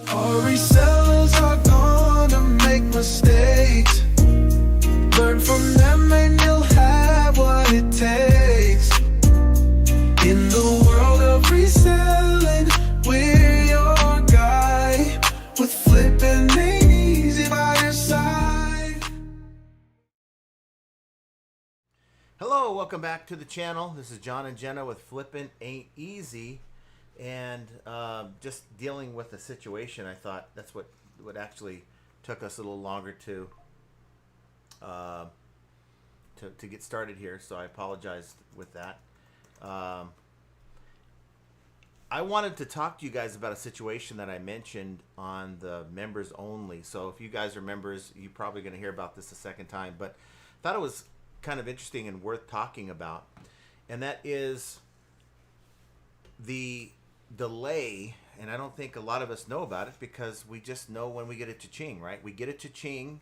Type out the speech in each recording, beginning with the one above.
All resellers are gonna make mistakes. Learn from them and you'll have what it takes. In the world of reselling, we're your guy. With flipping ain't easy by your side. Hello, welcome back to the channel. This is John and Jenna with Flippin' Ain't Easy. And just dealing with a situation, I thought that's what actually took us a little longer to get started here. So I apologize with that. I wanted to talk to you guys about a situation that I mentioned on the members only. So if you guys are members, you're probably going to hear about this a second time. But I thought it was kind of interesting and worth talking about. And that is the delay, and I don't think a lot of us know about it because we just know when we get it cha-ching, right? We get it cha-ching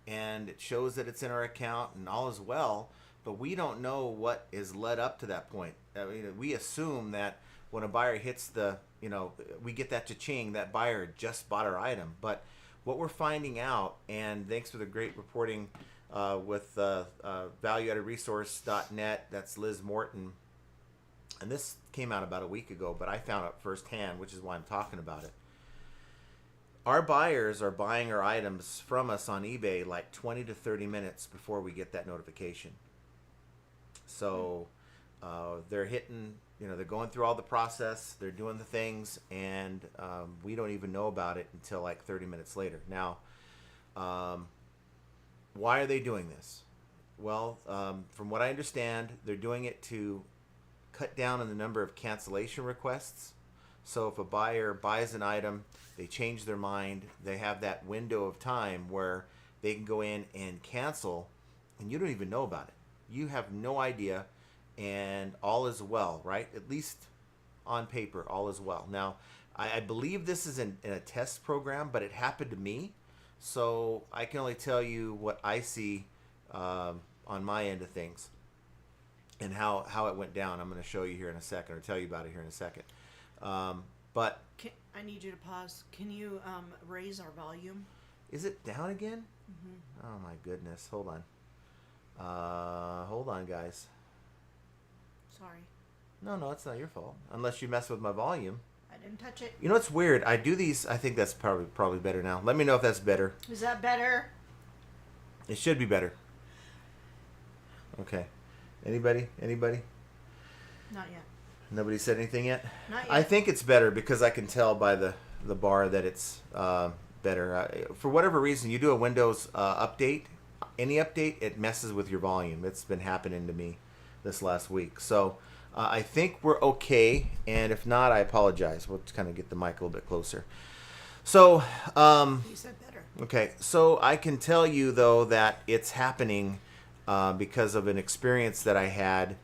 and it shows that it's in our account and all is well, but we don't know what is led up to that point. I mean, we assume that when a buyer hits the, we get that cha-ching, that buyer just bought our item. But what we're finding out, and thanks for the great reporting with valueaddedresource.net, that's Liz Morton. And this came out about a week ago, but I found out firsthand, which is why I'm talking about it. Our buyers are buying our items from us on eBay like 20 to 30 minutes before we get that notification. So they're hitting, they're going through all the process, they're doing the things, and we don't even know about it until like 30 minutes later. Now, why are they doing this? Well, from what I understand, they're doing it to cut down on the number of cancellation requests. So if a buyer buys an item, they change their mind, they have that window of time where they can go in and cancel, and you don't even know about it. You have no idea, and all is well, right? At least on paper, all is well. Now, I believe this is in a test program, but it happened to me. So I can only tell you what I see on my end of things. And how it went down. I'm going to show you here in a second, or tell you about it here in a second. But I need you to pause. Can you raise our volume? Is it down again? Mm-hmm. Oh my goodness! Hold on. Hold on, guys. Sorry. No, it's not your fault. Unless you mess with my volume. I didn't touch it. You know what's weird? I do these. I think that's probably better now. Let me know if that's better. Is that better? It should be better. Okay. Anybody? Not yet. Nobody said anything yet? Not yet. I think it's better because I can tell by the bar that it's better. For whatever reason, you do a Windows update, any update, it messes with your volume. It's been happening to me this last week. So I think we're okay, and if not, I apologize. We'll just kind of get the mic a little bit closer. So You said better. okay, so I can tell you, though, that it's happening because of an experience that I had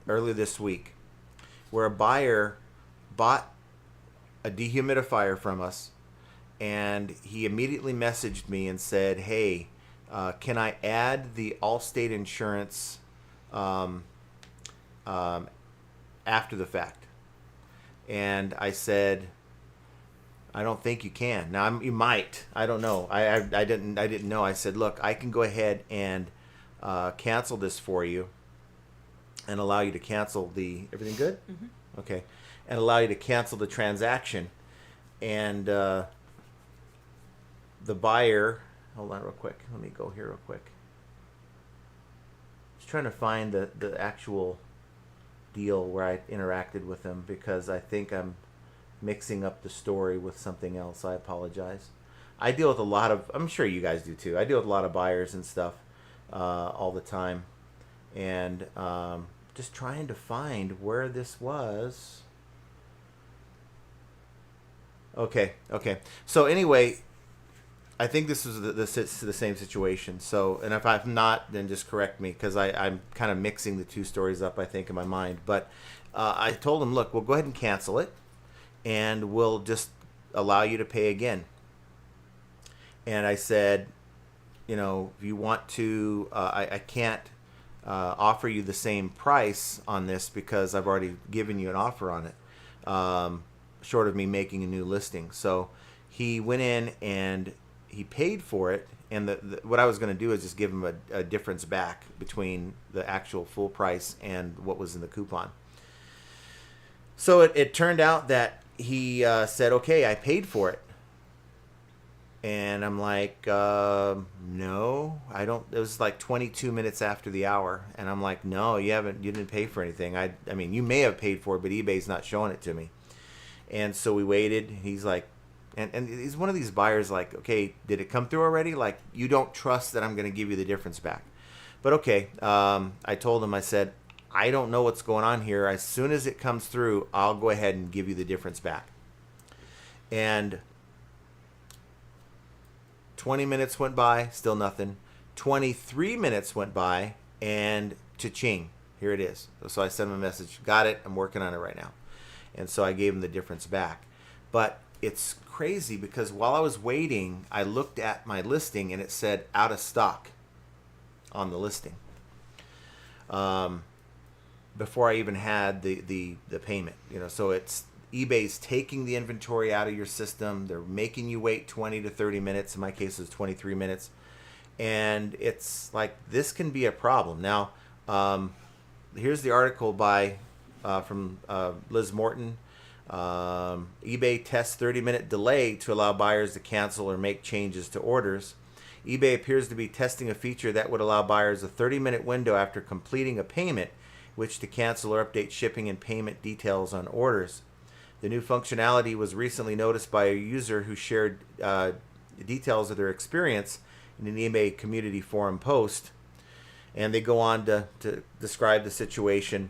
earlier this week where a buyer bought a dehumidifier from us, and he immediately messaged me and said, hey, can I add the Allstate insurance after the fact? And I said, I don't think you can. Now, you might. I don't know. I didn't know. I said, look, I can go ahead and cancel this for you and allow you to cancel everything good? Mm-hmm. Okay. And allow you to cancel the transaction. And the buyer, hold on real quick. Let me go here real quick. Just trying to find the actual deal where I interacted with them because I think I'm mixing up the story with something else. I apologize. I deal with a lot of, I'm sure you guys do too. I deal with a lot of buyers and stuff all the time, and just trying to find where this was. Okay. So anyway, I think this is the same situation. So, and if I'm not, then just correct me because I'm kind of mixing the two stories up, I think, in my mind. But I told him, look, we'll go ahead and cancel it, and we'll just allow you to pay again. And I said, if you want to, I can't offer you the same price on this because I've already given you an offer on it, short of me making a new listing. So he went in and he paid for it. And what I was going to do is just give him a difference back between the actual full price and what was in the coupon. So it turned out that he said, okay, I paid for it. And I'm like, no, I don't. It was like 22 minutes after the hour. And I'm like, no, you didn't pay for anything. I mean, you may have paid for it, but eBay's not showing it to me. And so we waited. He's like, and he's one of these buyers like, okay, did it come through already? Like, you don't trust that I'm going to give you the difference back. But okay, I told him, I said, I don't know what's going on here. As soon as it comes through, I'll go ahead and give you the difference back. And 20 minutes went by, still nothing. 23 minutes went by, and cha-ching, here it is. So I sent him a message, got it, I'm working on it right now. And so I gave him the difference back. But it's crazy because while I was waiting, I looked at my listing and it said out of stock on the listing. Before I even had the payment, so it's eBay's taking the inventory out of your system. They're making you wait 20 to 30 minutes. In my case, it was 23 minutes. And it's like, this can be a problem. Now, here's the article from Liz Morton. eBay tests 30-minute delay to allow buyers to cancel or make changes to orders. eBay appears to be testing a feature that would allow buyers a 30-minute window after completing a payment, which to cancel or update shipping and payment details on orders. The new functionality was recently noticed by a user who shared details of their experience in an eBay community forum post. And they go on to describe the situation.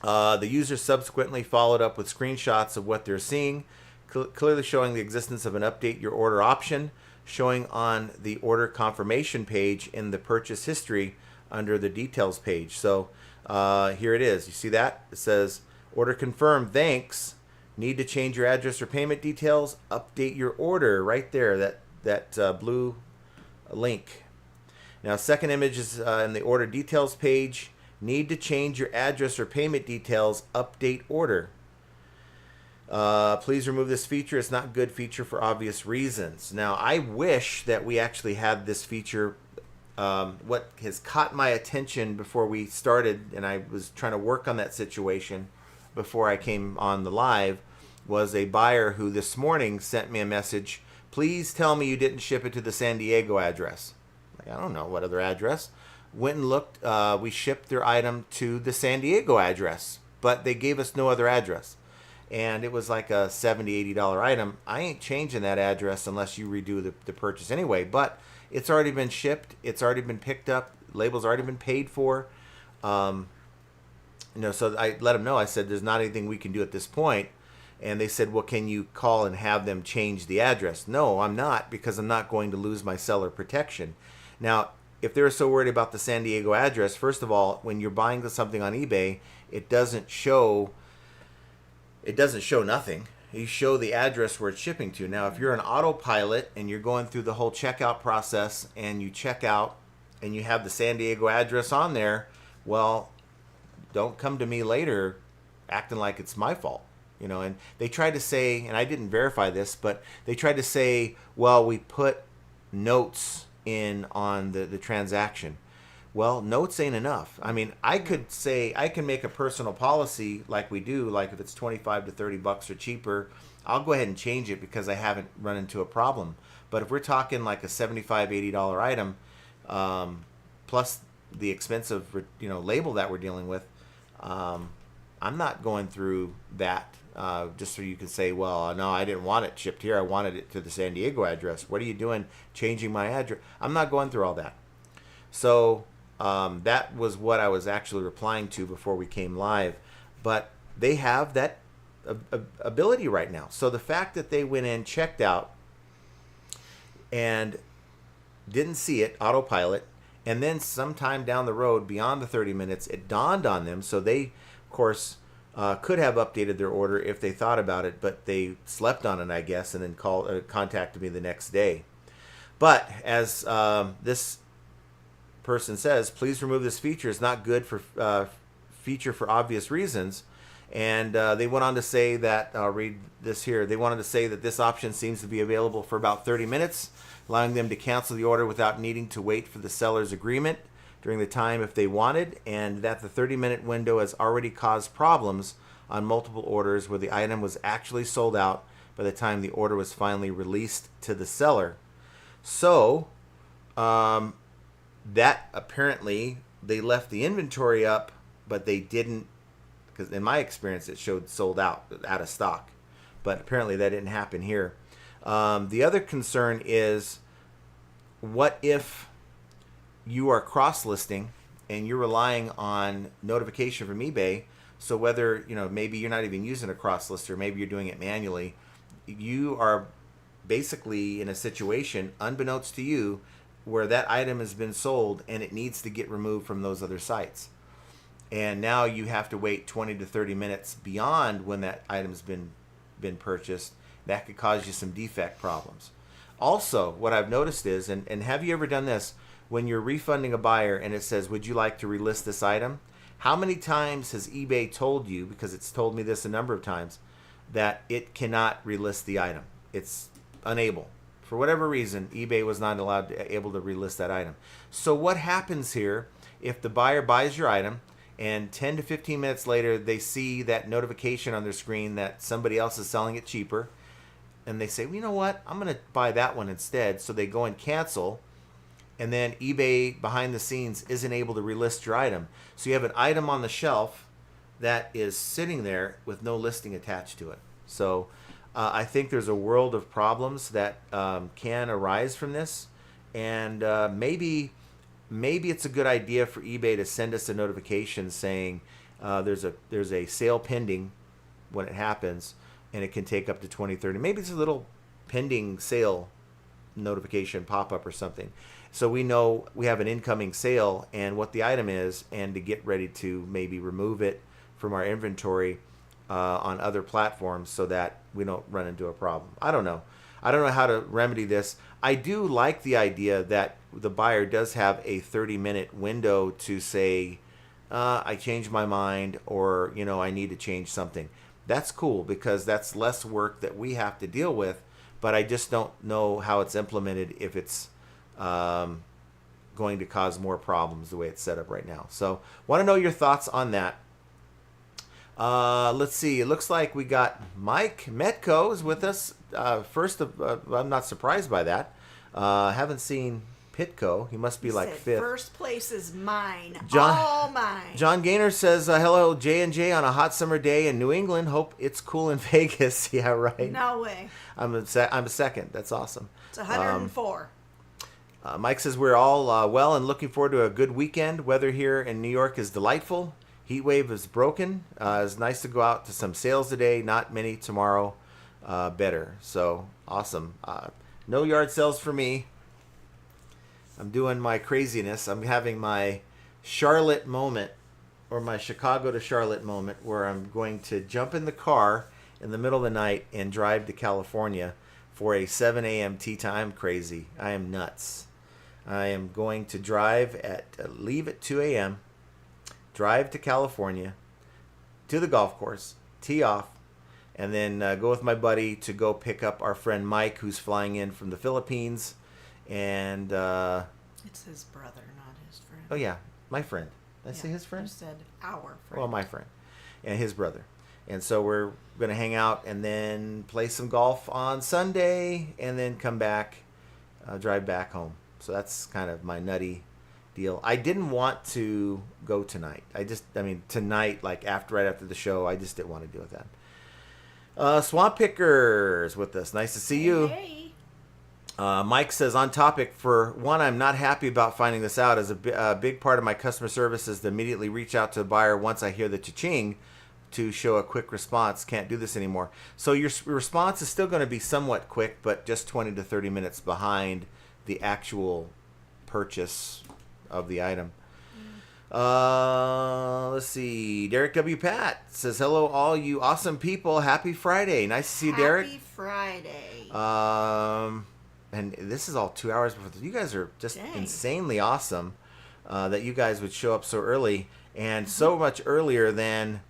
The user subsequently followed up with screenshots of what they're seeing, clearly showing the existence of an update your order option, showing on the order confirmation page in the purchase history under the details page. So here it is. You see that? It says, order confirmed, thanks. Need to change your address or payment details? Update your order right there, that blue link. Now, second image is in the order details page. Need to change your address or payment details? Update order. Please remove this feature. It's not a good feature for obvious reasons. Now, I wish that we actually had this feature. What has caught my attention before we started, and I was trying to work on that situation before I came on the live, was a buyer who this morning sent me a message. Please tell me you didn't ship it to the San Diego address. Like, I don't know what other address. Went and looked. We shipped their item to the San Diego address, but they gave us no other address. And it was like a $70, $80 item. I ain't changing that address unless you redo the purchase anyway. But it's already been shipped. It's already been picked up. Label's already been paid for. So I let them know. I said, there's not anything we can do at this point. And they said, well, can you call and have them change the address? No, I'm not, because I'm not going to lose my seller protection. Now, if they're so worried about the San Diego address, first of all, when you're buying something on eBay, it doesn't show nothing. You show the address where it's shipping to. Now, if you're an autopilot and you're going through the whole checkout process and you check out and you have the San Diego address on there, well, don't come to me later acting like it's my fault. And they tried to say, and I didn't verify this, but they tried to say, well, we put notes in on the transaction. Well, notes ain't enough. I mean, I could say, I can make a personal policy like we do, like if it's 25 to 30 bucks or cheaper, I'll go ahead and change it because I haven't run into a problem. But if we're talking like a $75, $80 item, plus the expensive, label that we're dealing with, I'm not going through that just so you can say, well, no, I didn't want it shipped here. I wanted it to the San Diego address. What are you doing changing my address? I'm not going through all that. So that was what I was actually replying to before we came live. But they have that ability right now. So the fact that they went in, checked out, and didn't see it, autopilot, and then sometime down the road, beyond the 30 minutes, it dawned on them. So they, of course, could have updated their order if they thought about it, but they slept on it, I guess, and then contacted me the next day. But as this person says, please remove this feature. It's not good for feature for obvious reasons. And they went on to say that, I'll read this here, they wanted to say that this option seems to be available for about 30 minutes, allowing them to cancel the order without needing to wait for the seller's agreement during the time if they wanted, and that the 30-minute window has already caused problems on multiple orders where the item was actually sold out by the time the order was finally released to the seller. So, that apparently they left the inventory up, but they didn't, because in my experience it showed sold out of stock, but apparently that didn't happen here. The other concern is, what if you are cross-listing and you're relying on notification from eBay? So whether, maybe you're not even using a cross-lister, maybe you're doing it manually, you are basically in a situation, unbeknownst to you, where that item has been sold and it needs to get removed from those other sites. And now you have to wait 20 to 30 minutes beyond when that item's been purchased. That could cause you some defect problems. Also, what I've noticed is, and have you ever done this, when you're refunding a buyer and it says, would you like to relist this item? How many times has eBay told you, because it's told me this a number of times, that it cannot relist the item? It's unable. For whatever reason, eBay was not able to relist that item. So what happens here if the buyer buys your item and 10 to 15 minutes later they see that notification on their screen that somebody else is selling it cheaper, and they say, well, you know what, I'm going to buy that one instead. So they go and cancel, and then eBay behind the scenes isn't able to relist your item. So you have an item on the shelf that is sitting there with no listing attached to it. So I think there's a world of problems that can arise from this, and maybe it's a good idea for eBay to send us a notification saying there's a sale pending when it happens, and it can take up to 20, 30. Maybe it's a little pending sale notification pop-up or something, so we know we have an incoming sale and what the item is, and to get ready to maybe remove it from our inventory on other platforms so that we don't run into a problem. I don't know how to remedy this. I do like the idea that the buyer does have a 30-minute window to say, I changed my mind, or I need to change something. That's cool, because that's less work that we have to deal with, but I just don't know how it's implemented if it's going to cause more problems the way it's set up right now. So want to know your thoughts on that. Let's see. It looks like we got Mike Metco is with us. First, I'm not surprised by that. Haven't seen Pitco. He must be like fifth. First place is mine. John, all mine. John Gaynor says, hello, J&J on a hot summer day in New England. Hope it's cool in Vegas. Yeah, right. No way. I'm a second. That's awesome. It's 104. Mike says, we're all well and looking forward to a good weekend. Weather here in New York is delightful. Heat wave is broken. It's nice to go out to some sales today. Not many tomorrow. Better. So awesome. No yard sales for me. I'm doing my craziness. I'm having my Charlotte moment, or my Chicago to Charlotte moment, where I'm going to jump in the car in the middle of the night and drive to California for a 7 a.m. tea time. Crazy. I am nuts. I am going to leave at 2 a.m., drive to California, to the golf course, tee off, and then go with my buddy to go pick up our friend Mike, who's flying in from the Philippines. And it's his brother, not his friend. Oh yeah, my friend. Did I say his friend? You said our friend. Well, my friend and his brother. And so we're going to hang out and then play some golf on Sunday, and then come back, drive back home. So that's kind of my nutty deal. I didn't want to go tonight. Tonight, like right after the show, I just didn't want to deal with that. Swamp Pickers with us. Nice to see you. Hey. Mike says, on topic, for one, I'm not happy about finding this out, as a big part of my customer service is to immediately reach out to the buyer once I hear the cha-ching to show a quick response. Can't do this anymore. So your response is still going to be somewhat quick, but just 20 to 30 minutes behind the actual purchase of the item. Let's see. Derek W. Pat says, hello, all you awesome people. Happy Friday. Nice to see you, Derek. Happy Friday. And this is all 2 hours before. You guys are just Dang. insanely awesome that you guys would show up so early, and so much earlier than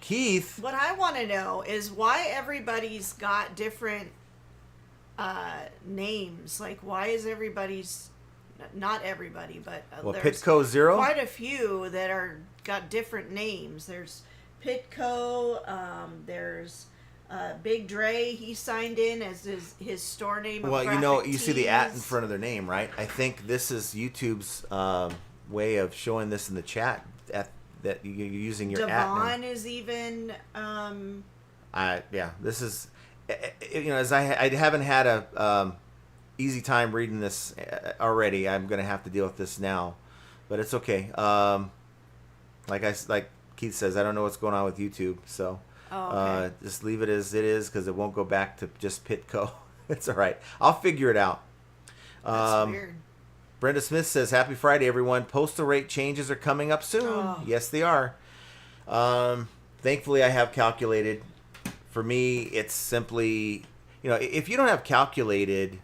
Keith. What I want to know is why everybody's got different names. Like, why is everybody's, not everybody, but Well, there's Pitco Zero. quite a few that are got different names. There's Pitco. There's Big Dre. He signed in as his store name. Well, of you know, graphic you see the at in tees. front of their name, right? I think this is YouTube's way of showing this in the chat that you're using your at name. Devon is even. Yeah, this is, you know, as I haven't had a easy time reading this already. I'm gonna have to deal with this now, but it's okay. Like Keith says, I don't know what's going on with YouTube, so Okay. just leave it as it is because it won't go back to just Pitco. It's all right. I'll figure it out. That's weird. Brenda Smith says, "Happy Friday, everyone. Postal rate changes are coming up soon." Oh. Yes, they are. Thankfully, I have calculated. For me, it's simply, you know, if you don't have calculated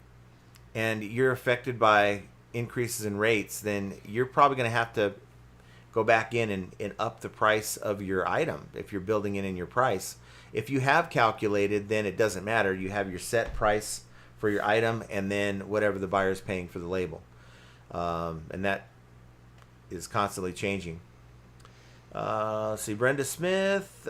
and you're affected by increases in rates, then you're probably going to have to go back in and up the price of your item if you're building it in your price. If you have calculated, then it doesn't matter. You have your set price for your item and then whatever the buyer is paying for the label. And that is constantly changing. See, Brenda Smith.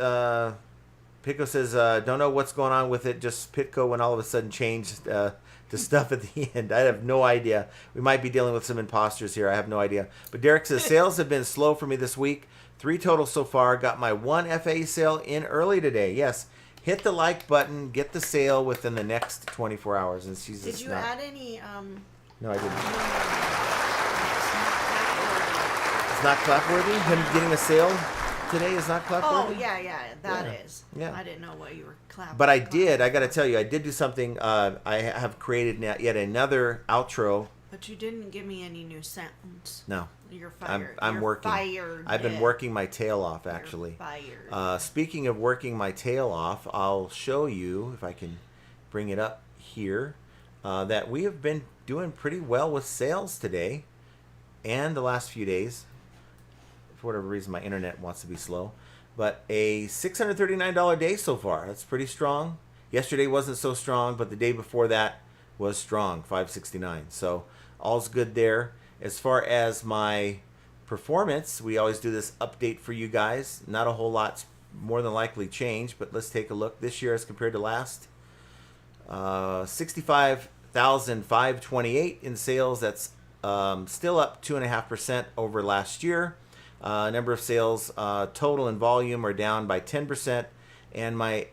Pitco says, don't know what's going on with it. Just Pitco when all of a sudden changed to stuff at the end. I have no idea. We might be dealing with some imposters here. I have no idea. But Derek says, sales have been slow for me this week. 3 total so far. Got my 1 FA sale in early today. Yes. Hit the like button. Get the sale within the next 24 hours. And she's Did just you not. add any? No, I didn't. It's It's not clapworthy? Him getting a sale today is not clapworthy? Oh yeah, that Yeah. is. Yeah. I didn't know what you were clapping. But I did. I got to tell you, I did do something. I have created now yet another outro. But you didn't give me any new sentence. No, You're fired. I'm You're working. Fired. I've been working my tail off, You're actually. fired. Speaking of working my tail off, I'll show you, if I can bring it up here, that we have been doing pretty well with sales today and the last few days. For whatever reason, my internet wants to be slow. But a $639 day so far. That's pretty strong. Yesterday wasn't so strong, but the day before that was strong, $569. So all's good there. As far as my performance, we always do this update for you guys. Not a whole lot's more than likely changed, but let's take a look this year as compared to last. 65,528 in sales. That's still up 2.5% over last year. Number of sales total and volume are down by 10%, and my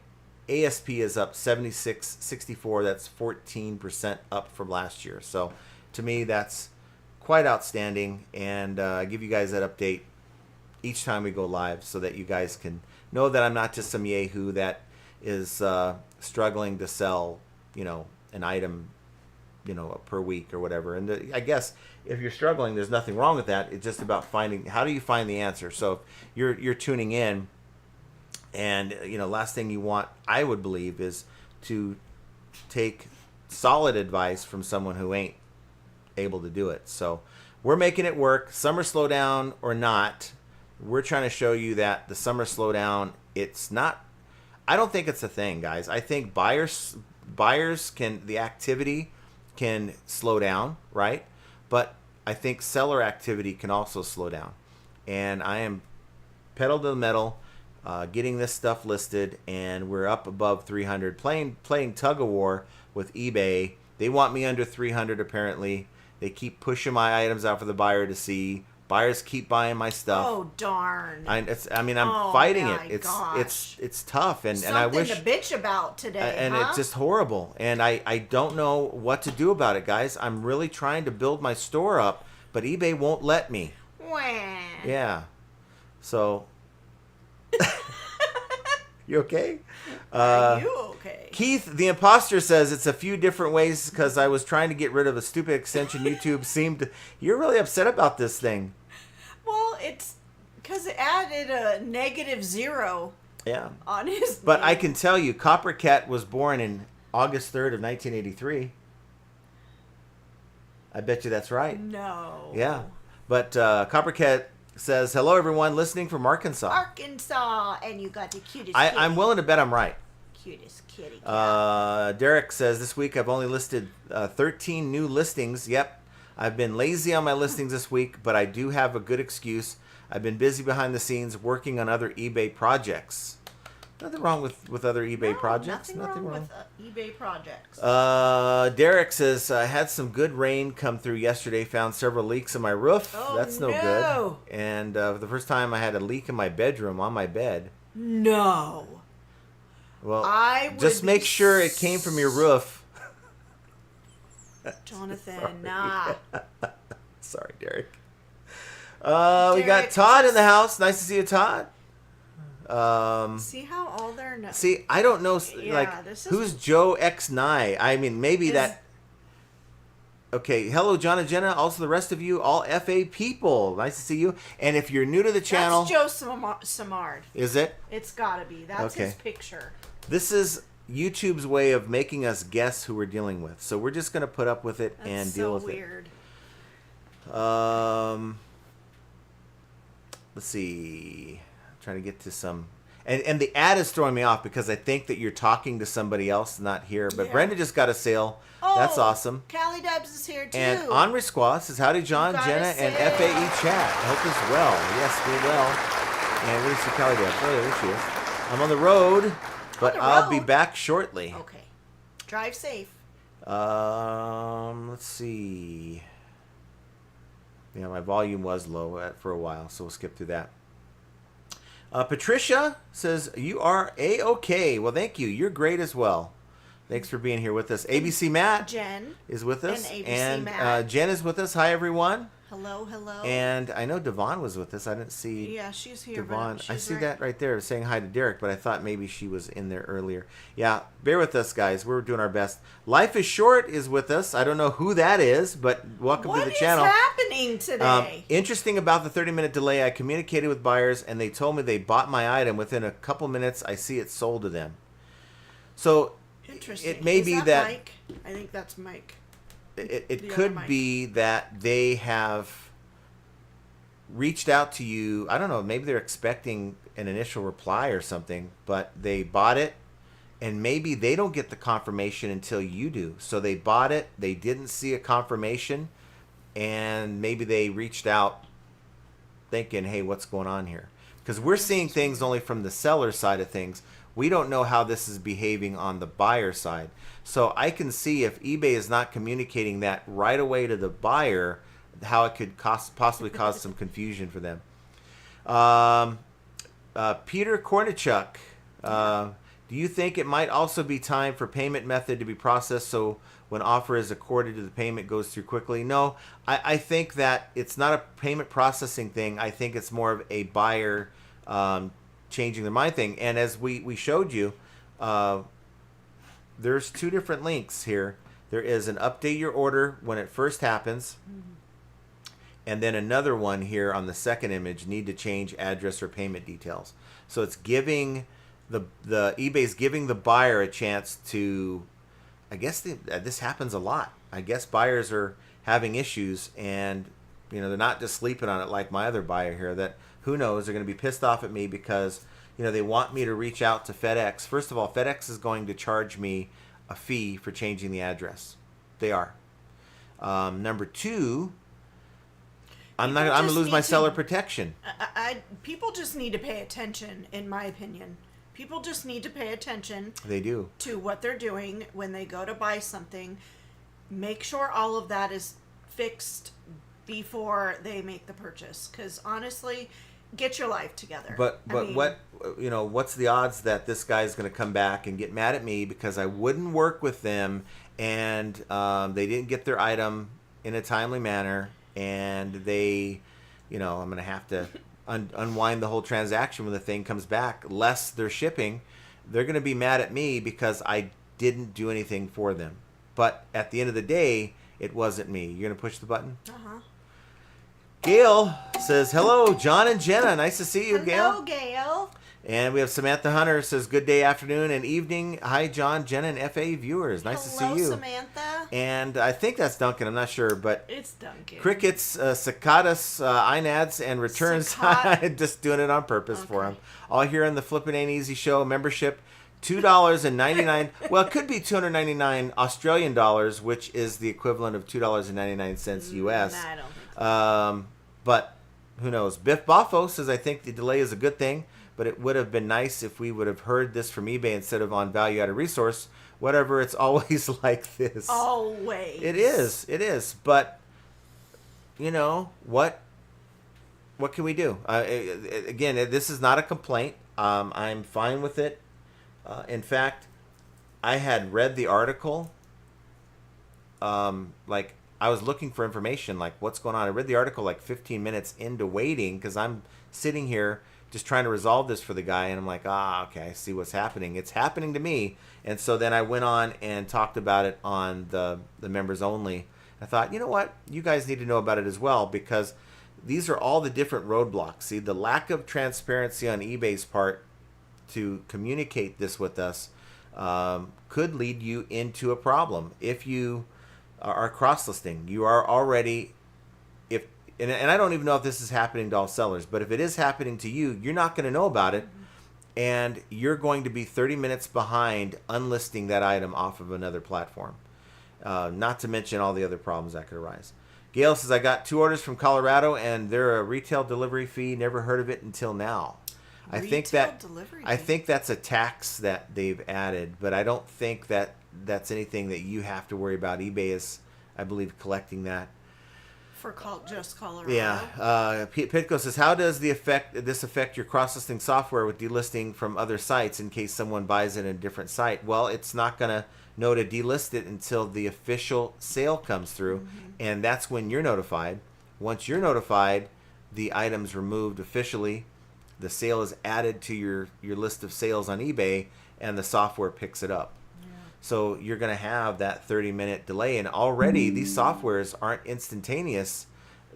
ASP is up 76.64. That's 14% up from last year. So to me, that's quite outstanding, and I give you guys that update each time we go live so that you guys can know that I'm not just some yahoo that is struggling to sell, you know, an item, you know, per week or whatever. And I guess if you're struggling, there's nothing wrong with that. It's just about finding, how do you find the answer? So if you're tuning in, and you know, last thing you want, I would believe, is to take solid advice from someone who ain't able to do it. So we're making it work, summer slowdown or not. We're trying to show you that the summer slowdown, it's not, I don't think it's a thing, guys. I think buyers can, the activity can slow down, right? But I think seller activity can also slow down. And I am pedal to the metal, getting this stuff listed, and we're up above 300, playing tug of war with eBay. They want me under 300 apparently. They keep pushing my items out for the buyer to see. Buyers keep buying my stuff. Oh darn! I'm Oh, fighting my it. gosh. It's tough, and Something I wish, to bitch about today, and huh? it's just horrible. And I don't know what to do about it, guys. I'm really trying to build my store up, but eBay won't let me. Wah. Yeah. So you okay? Are you okay? Keith, the imposter, says it's a few different ways because I was trying to get rid of a stupid extension. YouTube seemed to... You're really upset about this thing. Well, it's because it added a -0 Yeah. on his But name. I can tell you, Coppercat was born in August 3rd of 1983. I bet you that's right. No. Yeah. But Coppercat says, hello, everyone, listening from Arkansas. Arkansas, and you got the cutest I'm willing to bet I'm right. cutest kitty cat. Derek says, this week I've only listed 13 new listings. Yep, I've been lazy on my listings this week, but I do have a good excuse. I've been busy behind the scenes working on other eBay projects. Nothing wrong with other eBay projects. Nothing wrong with eBay projects. Derek says, I had some good rain come through yesterday. Found several leaks in my roof. Oh, That's no good. And for the first time, I had a leak in my bedroom on my bed. No. Well, I would just make sure it came from your roof. Jonathan, nah. Sorry, Derek. We got Todd in the house. Nice to see you, Todd. See how all their See, I don't know, like, who's Joe X9? I mean, maybe that. Okay, hello, John and Jenna. Also, the rest of you, all FA people. Nice to see you. And if you're new to the channel, that's Joe Samard. Is it? It's gotta be. That's his picture. This is YouTube's way of making us guess who we're dealing with. So we're just gonna put up with it and deal with weird. it. Let's see. Trying to get to some, and the ad is throwing me off because I think that you're talking to somebody else, not here. But Brenda just got a sale. Oh, that's awesome. Callie Dubs is here too. And Henri Squaw says, howdy, John, Jenna, and FAE chat. I hope it's well. Yes, we're well. And where's the Callie Dubs? Oh, there she is. I'm on the road, but I'll be back shortly. Okay. Drive safe. Let's see. Yeah, my volume was low for a while, so we'll skip through that. Patricia says, you are A-okay. Well, thank you. You're great as well. Thanks for being here with us. ABC Matt Jen is with us. And ABC Matt. Jen is with us. Hi, everyone. Hello, hello. And I know Devon was with us. I didn't see. Yeah, she's here. Devon. I see that right there saying hi to Derek, but I thought maybe she was in there earlier. Yeah, bear with us, guys. We're doing our best. Life is Short is with us. I don't know who that is, but welcome to the channel. What is happening today? Interesting about the 30-minute delay. I communicated with buyers, and they told me they bought my item. Within a couple minutes, I see it sold to them. So Interesting. It may be that Mike? I think that's Mike. It could be that they have reached out to you. I don't know. Maybe they're expecting an initial reply or something, but they bought it, and maybe they don't get the confirmation until you do. So they bought it. They didn't see a confirmation, and maybe they reached out thinking, hey, what's going on here? Because we're seeing things only from the seller side of things. We don't know how this is behaving on the buyer side. So I can see if eBay is not communicating that right away to the buyer, how it could possibly cause some confusion for them. Peter Kornichuk, do you think it might also be time for payment method to be processed so when offer is accorded to the payment goes through quickly? No, I think that it's not a payment processing thing. I think it's more of a buyer changing their mind thing. And as we showed you, there's two different links here. There is an update your order when it first happens, and then another one here on the second image, need to change address or payment details. So it's giving the eBay's giving the buyer a chance to, I guess this happens a lot. I guess buyers are having issues, and they're not just sleeping on it like my other buyer here that, who knows, they're going to be pissed off at me because they want me to reach out to FedEx. First of all, FedEx is going to charge me a fee for changing the address. They are. Number two, I'm going to lose my seller protection. People just need to pay attention, in my opinion. People just need to pay attention. They do. To what they're doing when they go to buy something. Make sure all of that is fixed before they make the purchase. Because honestly, get your life together. But what's the odds that this guy's going to come back and get mad at me because I wouldn't work with them and they didn't get their item in a timely manner, and they, I'm going to have to unwind the whole transaction when the thing comes back, less their shipping. They're going to be mad at me because I didn't do anything for them. But at the end of the day, it wasn't me. You're going to push the button? Uh-huh. Gail says, hello, John and Jenna. Nice to see you, Gail. Hello, Gail. And we have Samantha Hunter says, good day, afternoon, and evening. Hi, John, Jenna, and FA viewers. Nice to see you. Hello, Samantha. And I think that's Duncan. I'm not sure, but It's Duncan. crickets, cicadas, inads, and returns. Just doing it on purpose for him. All here on the Flippin' Ain't Easy show. Membership, $2.99. Well, it could be 299 Australian dollars, which is the equivalent of $2.99 US. I don't think so. But who knows? Biff Boffo says, I think the delay is a good thing, but it would have been nice if we would have heard this from eBay instead of on Value Added Resource. Whatever, it's always like this. Always. It is. But, you know, what can we do? Again, this is not a complaint. I'm fine with it. In fact, I had read the article. Like, I was looking for information, like, what's going on. I read the article like 15 minutes into waiting because I'm sitting here just trying to resolve this for the guy. And I'm like, okay, I see what's happening. It's happening to me. And so then I went on and talked about it on the members only. I thought, you know what? You guys need to know about it as well, because these are all the different roadblocks. See, the lack of transparency on eBay's part to communicate this with us could lead you into a problem. If you are cross-listing, you are already, and I don't even know if this is happening to all sellers, but if it is happening to you, you're not going to know about it, and you're going to be 30 minutes behind unlisting that item off of another platform. Not to mention all the other problems that could arise. Gail says, I got 2 orders from Colorado, and they're a retail delivery fee. Never heard of it until now. I think that's a tax that they've added, but I don't think that that's anything that you have to worry about. eBay is, I believe, collecting that. For just Colorado. Yeah. Pitco says, how does this affect your cross-listing software with delisting from other sites in case someone buys it in a different site? Well, it's not going to know to delist it until the official sale comes through, and that's when you're notified. Once you're notified, the item's removed officially. The sale is added to your list of sales on eBay, and the software picks it up. So you're going to have that 30-minute delay. And already these softwares aren't instantaneous.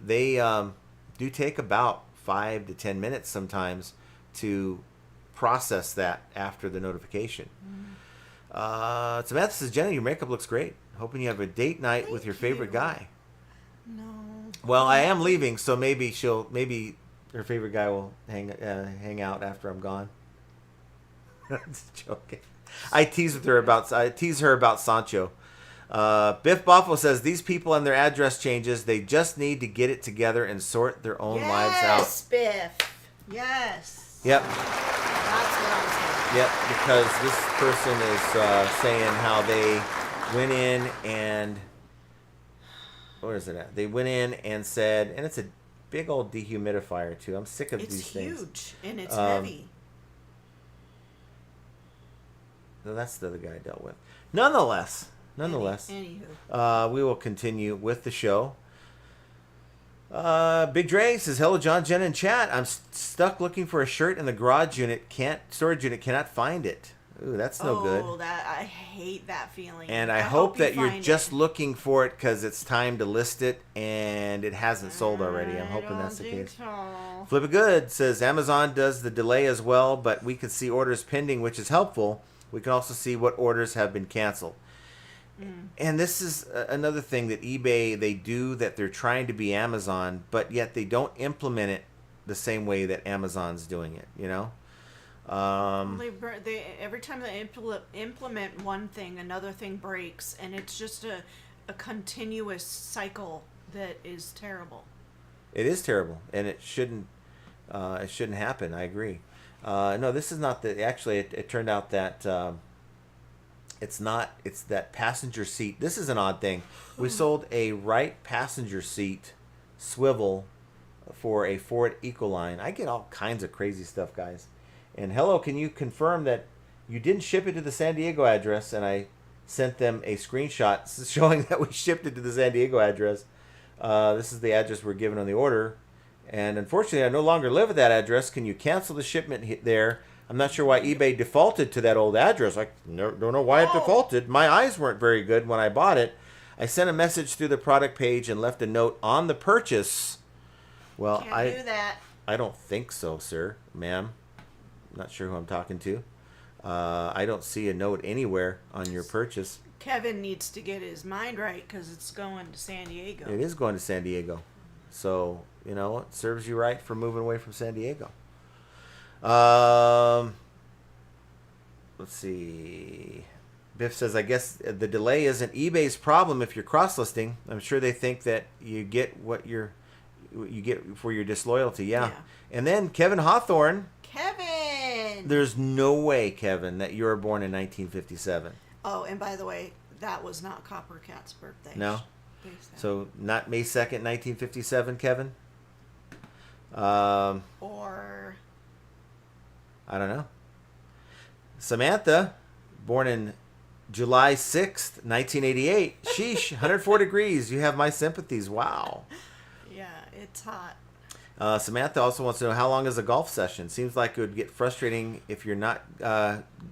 They do take about 5 to 10 minutes sometimes to process that after the notification. Samantha says, Jenna, your makeup looks great. Hoping you have a date night with your favorite guy. No. Well, I am leaving, so maybe her favorite guy will hang out after I'm gone. Just joking. I tease her about Sancho. Biff Boffo says, these people and their address changes, they just need to get it together and sort their own lives out. Yes, Biff. Yes. Yep. That's what I'm saying. Yep, because this person is saying how they went in and, where is it at? They went in and said, and it's a big old dehumidifier too. I'm sick of these things. It's huge and it's heavy. No, that's the other guy I dealt with. Nonetheless, Anywho. we will continue with the show. Big Dre says, hello, John, Jen, and chat. I'm stuck looking for a shirt in the storage unit. Cannot find it. Ooh, that's no good. Oh, I hate that feeling. And I hope that you're just looking for it because it's time to list it and it hasn't sold already. I'm hoping that's the case. So. Flip It Good says, Amazon does the delay as well, but we can see orders pending, which is helpful. We can also see what orders have been canceled. And this is another thing that eBay, they do, that they're trying to be Amazon, but yet they don't implement it the same way that Amazon's doing it, you know? They every time they implement one thing, another thing breaks, and it's just a continuous cycle that is terrible. It is terrible, and it shouldn't happen. I agree. No, this is not the. Actually, it turned out that it's not. It's that passenger seat. This is an odd thing. We sold a right passenger seat swivel for a Ford Ecoline. I get all kinds of crazy stuff, guys. And hello, can you confirm that you didn't ship it to the San Diego address? And I sent them a screenshot showing that we shipped it to the San Diego address. This is the address we're given on the order. And unfortunately, I no longer live at that address. Can you cancel the shipment there? I'm not sure why eBay defaulted to that old address. I don't know why it defaulted. My eyes weren't very good when I bought it. I sent a message through the product page and left a note on the purchase. Well, Can't do that. I don't think so, sir, ma'am. Not sure who I'm talking to. I don't see a note anywhere on your purchase. Kevin needs to get his mind right because it's going to San Diego. It is going to San Diego. So, you know, it serves you right for moving away from San Diego. Let's see. Biff says, I guess the delay isn't eBay's problem if you're cross-listing. I'm sure they think that you get what you get for your disloyalty. Yeah. And then Kevin Hawthorne. Kevin! There's no way, Kevin, that you were born in 1957. Oh, and by the way, that was not Coppercat's birthday. No? So, not May 2nd, 1957, Kevin? Or... I don't know. Samantha, born in July 6th, 1988. Sheesh, 104 degrees. You have my sympathies. Wow. Yeah, it's hot. Samantha also wants to know, how long is a golf session? Seems like it would get frustrating if you're not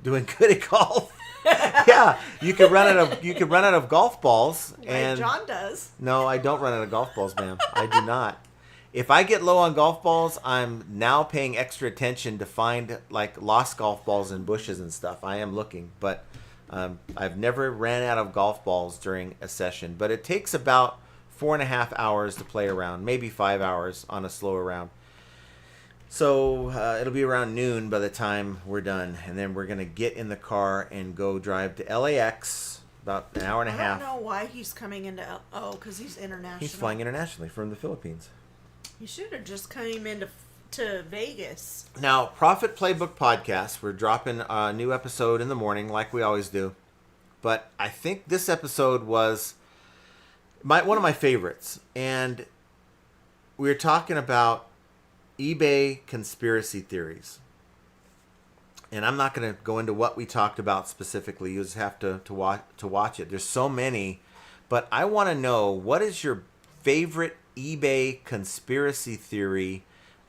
doing good at golf. Yeah, you could run out of golf balls. And John does. No, I don't run out of golf balls, ma'am. I do not. If I get low on golf balls, I'm now paying extra attention to find like lost golf balls in bushes and stuff. I am looking, but I've never ran out of golf balls during a session. But it takes about 4.5 hours to play around, maybe 5 hours on a slower round. So it'll be around noon by the time we're done, and then we're gonna get in the car and go drive to LAX. About an hour and a half. I don't know why he's coming into because he's international. He's flying internationally from the Philippines. He should have just came into Vegas. Now, Profit Playbook Podcast, we're dropping a new episode in the morning like we always do. But I think this episode was one of my favorites. And we were talking about eBay conspiracy theories. And I'm not going to go into what we talked about specifically. You just have to watch it. There's so many. But I want to know, what is your favorite eBay conspiracy theory?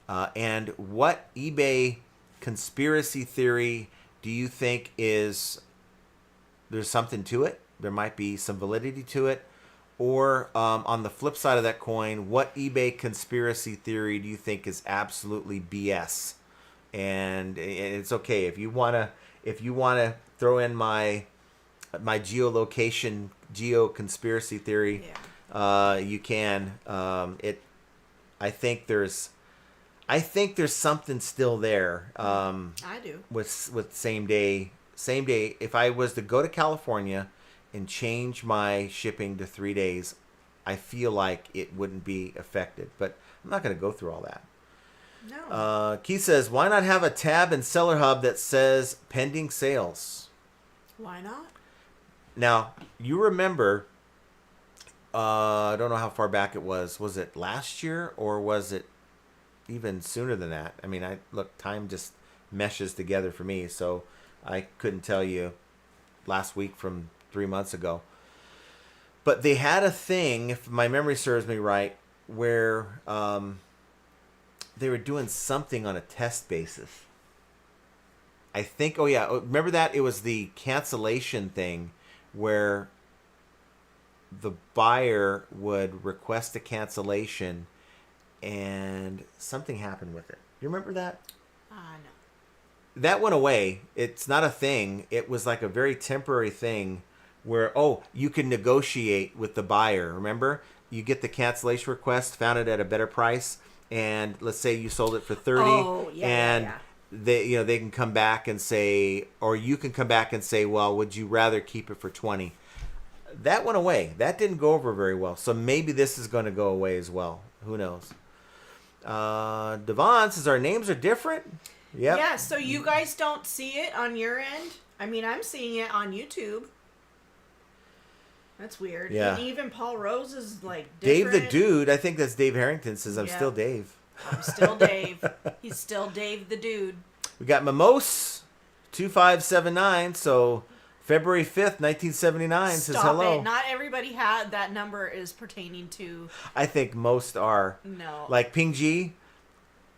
And what eBay conspiracy theory do you think there's something to it? There might be some validity to it. Or on the flip side of that coin, what eBay conspiracy theory do you think is absolutely BS? And it's okay if you wanna throw in my geolocation conspiracy theory. Yeah. You can. I think there's something still there. I do. With same day. If I was to go to California and change my shipping to 3 days, I feel like it wouldn't be affected. But I'm not going to go through all that. No. Keith says, why not have a tab in Seller Hub that says pending sales? Why not? Now, you remember, I don't know how far back it was. Was it last year or was it even sooner than that? I mean, time just meshes together for me, so I couldn't tell you last week from 3 months ago. But they had a thing, if my memory serves me right, where they were doing something on a test basis. I think, remember that? It was the cancellation thing where the buyer would request a cancellation and something happened with it. You remember that? No. That went away. It's not a thing. It was like a very temporary thing where, you can negotiate with the buyer. Remember? You get the cancellation request, found it at a better price, and let's say you sold it for 30, they can come back and say, or you can come back and say, well, would you rather keep it for 20? That went away. That didn't go over very well. So maybe this is going to go away as well. Who knows? Devon says our names are different. Yep. Yeah, so you guys don't see it on your end? I mean, I'm seeing it on YouTube. That's weird. Yeah. And even Paul Rose is like different. Dave the Dude, I think that's Dave Harrington, says I'm still Dave. I'm still Dave. He's still Dave the Dude. We got Mimose 2579, so February 5th, 1979 says hello. It. Not everybody had that number is pertaining to. I think most are. No. Like Ping Ji,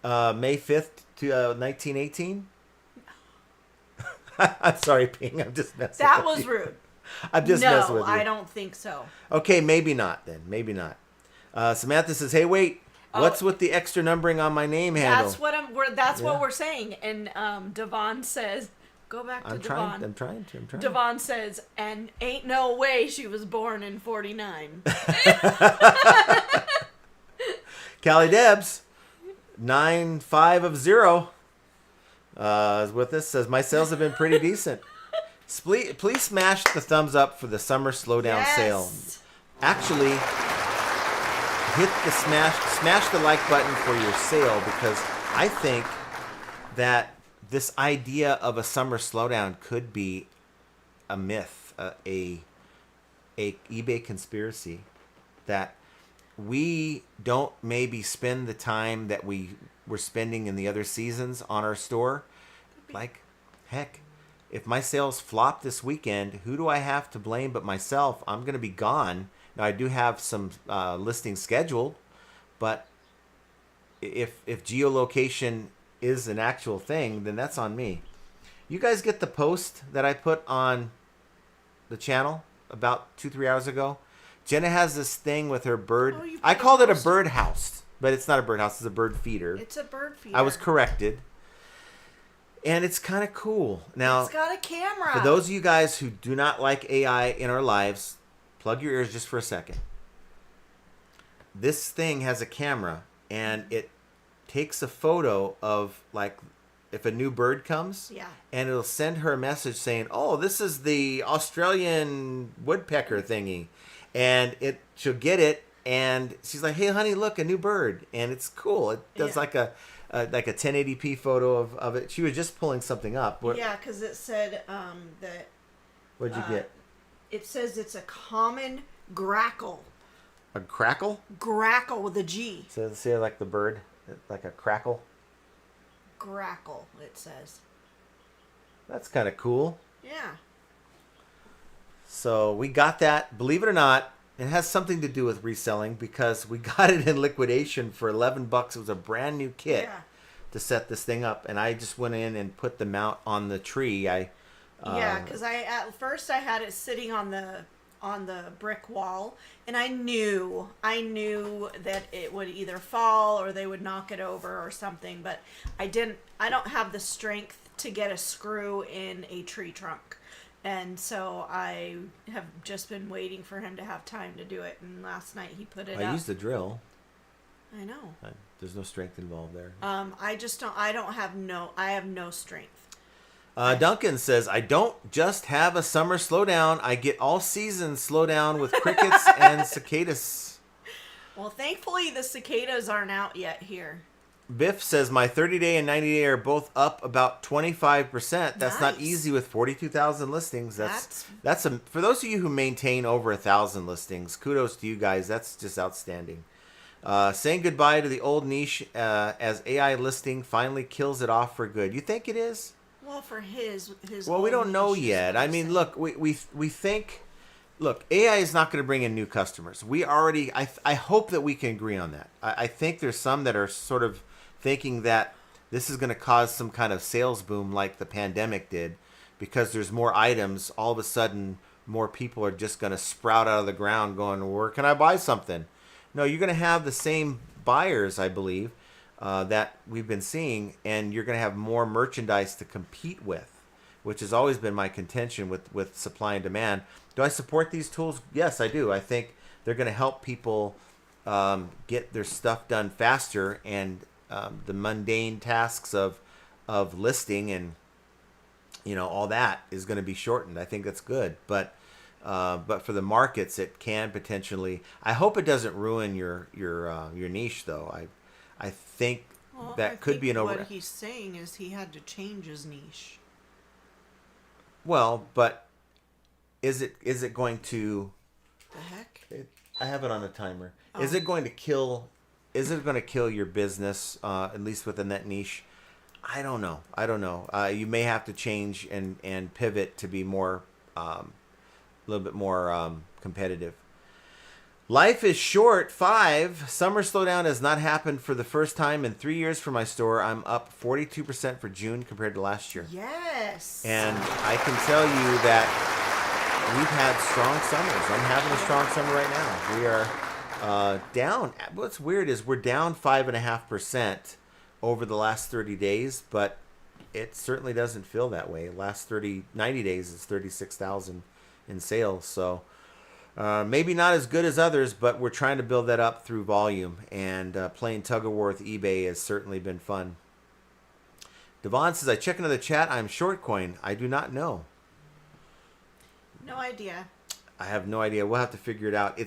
May 5th to 1918. I'm sorry, Ping. I'm just messing That with was you. rude. I'm just messing with you. No, I don't think so. Okay, maybe not then. Maybe not. Samantha says, "Hey, wait. What's with the extra numbering on my name handle?" That's what what we're saying. And Devon says, Go back to I'm Devon. trying to. Devon says, and ain't no way she was born in 49. Callie Debs, 9.5 of 0, is with us. Says my sales have been pretty decent. Please smash the thumbs up for the summer slowdown sale. Actually, hit the smash the like button for your sale, because I think that this idea of a summer slowdown could be a myth, a eBay conspiracy, that we don't maybe spend the time that we were spending in the other seasons on our store. Like, heck, if my sales flop this weekend, who do I have to blame but myself? I'm going to be gone. Now, I do have some listings scheduled, but if geolocation is an actual thing, then that's on me. You guys get the post that I put on the channel about 2-3 hours ago? Jenna has this thing with her bird. Oh, I called it a bird house, but it's not a bird house. It's a bird feeder. It's a bird feeder. I was corrected. And it's kind of cool. Now, it's got a camera. For those of you guys who do not like AI in our lives, plug your ears just for a second. This thing has a camera, and it takes a photo of, like, if a new bird comes, and it'll send her a message saying, oh, this is the Australian woodpecker thingy. And she'll get it, and she's like, hey, honey, look, a new bird. And it's cool. It does like a 1080p photo of it. She was just pulling something up. Yeah, because it said that... What'd you get? It says it's a common grackle. A crackle? Grackle with a G. So see, like the bird, like a crackle? Grackle, it says. That's kind of cool. Yeah. So we got that. Believe it or not, it has something to do with reselling, because we got it in liquidation for $11. It was a brand new kit to set this thing up, and I just went in and put the mount on the tree. Because at first I had it sitting on the brick wall, and I knew that it would either fall or they would knock it over or something, but I don't have the strength to get a screw in a tree trunk. And so I have just been waiting for him to have time to do it. And last night he put it up. I used the drill. I know. There's no strength involved there. I have no strength. Duncan says, I don't just have a summer slowdown. I get all season slowdown with crickets and cicadas. Well, thankfully the cicadas aren't out yet here. Biff says, my 30-day and 90-day are both up about 25%. That's not easy with 42,000 listings. That's for those of you who maintain over 1,000 listings, kudos to you guys. That's just outstanding. Saying goodbye to the old niche as AI listing finally kills it off for good. You think it is? Well, for his well, we don't know yet. I mean, look, we think, look, AI is not going to bring in new customers. We already, I hope that we can agree on that. I think there's some that are sort of thinking that this is going to cause some kind of sales boom like the pandemic did, because there's more items. All of a sudden, more people are just going to sprout out of the ground going, where can I buy something? No, you're going to have the same buyers, I believe, that we've been seeing, and you're going to have more merchandise to compete with, which has always been my contention with supply and demand. Do I support these tools? Yes, I do. I think they're going to help people get their stuff done faster, and the mundane tasks of listing and all that is going to be shortened. I think that's good, but for the markets, it can potentially. I hope it doesn't ruin your niche, though. I think that could be an over. What he's saying is he had to change his niche. Well, but is it going to? The heck? I have it on a timer. Oh. Is it going to kill? Is it going to kill your business, at least within that niche? I don't know. You may have to change and pivot to be more, a little bit more competitive. Life is short. 5. Summer slowdown has not happened for the first time in 3 years for my store. I'm up 42% for June compared to last year. Yes. And I can tell you that we've had strong summers. I'm having a strong summer right now. We are down. What's weird is we're down 5.5% over the last 30 days, but it certainly doesn't feel that way. Last 90 days, it's 36,000 in sales. So maybe not as good as others, but we're trying to build that up through volume. And playing tug of war with eBay has certainly been fun. Devon says, I check into the chat. I'm short coin. I do not know. No idea. I have no idea. We'll have to figure it out.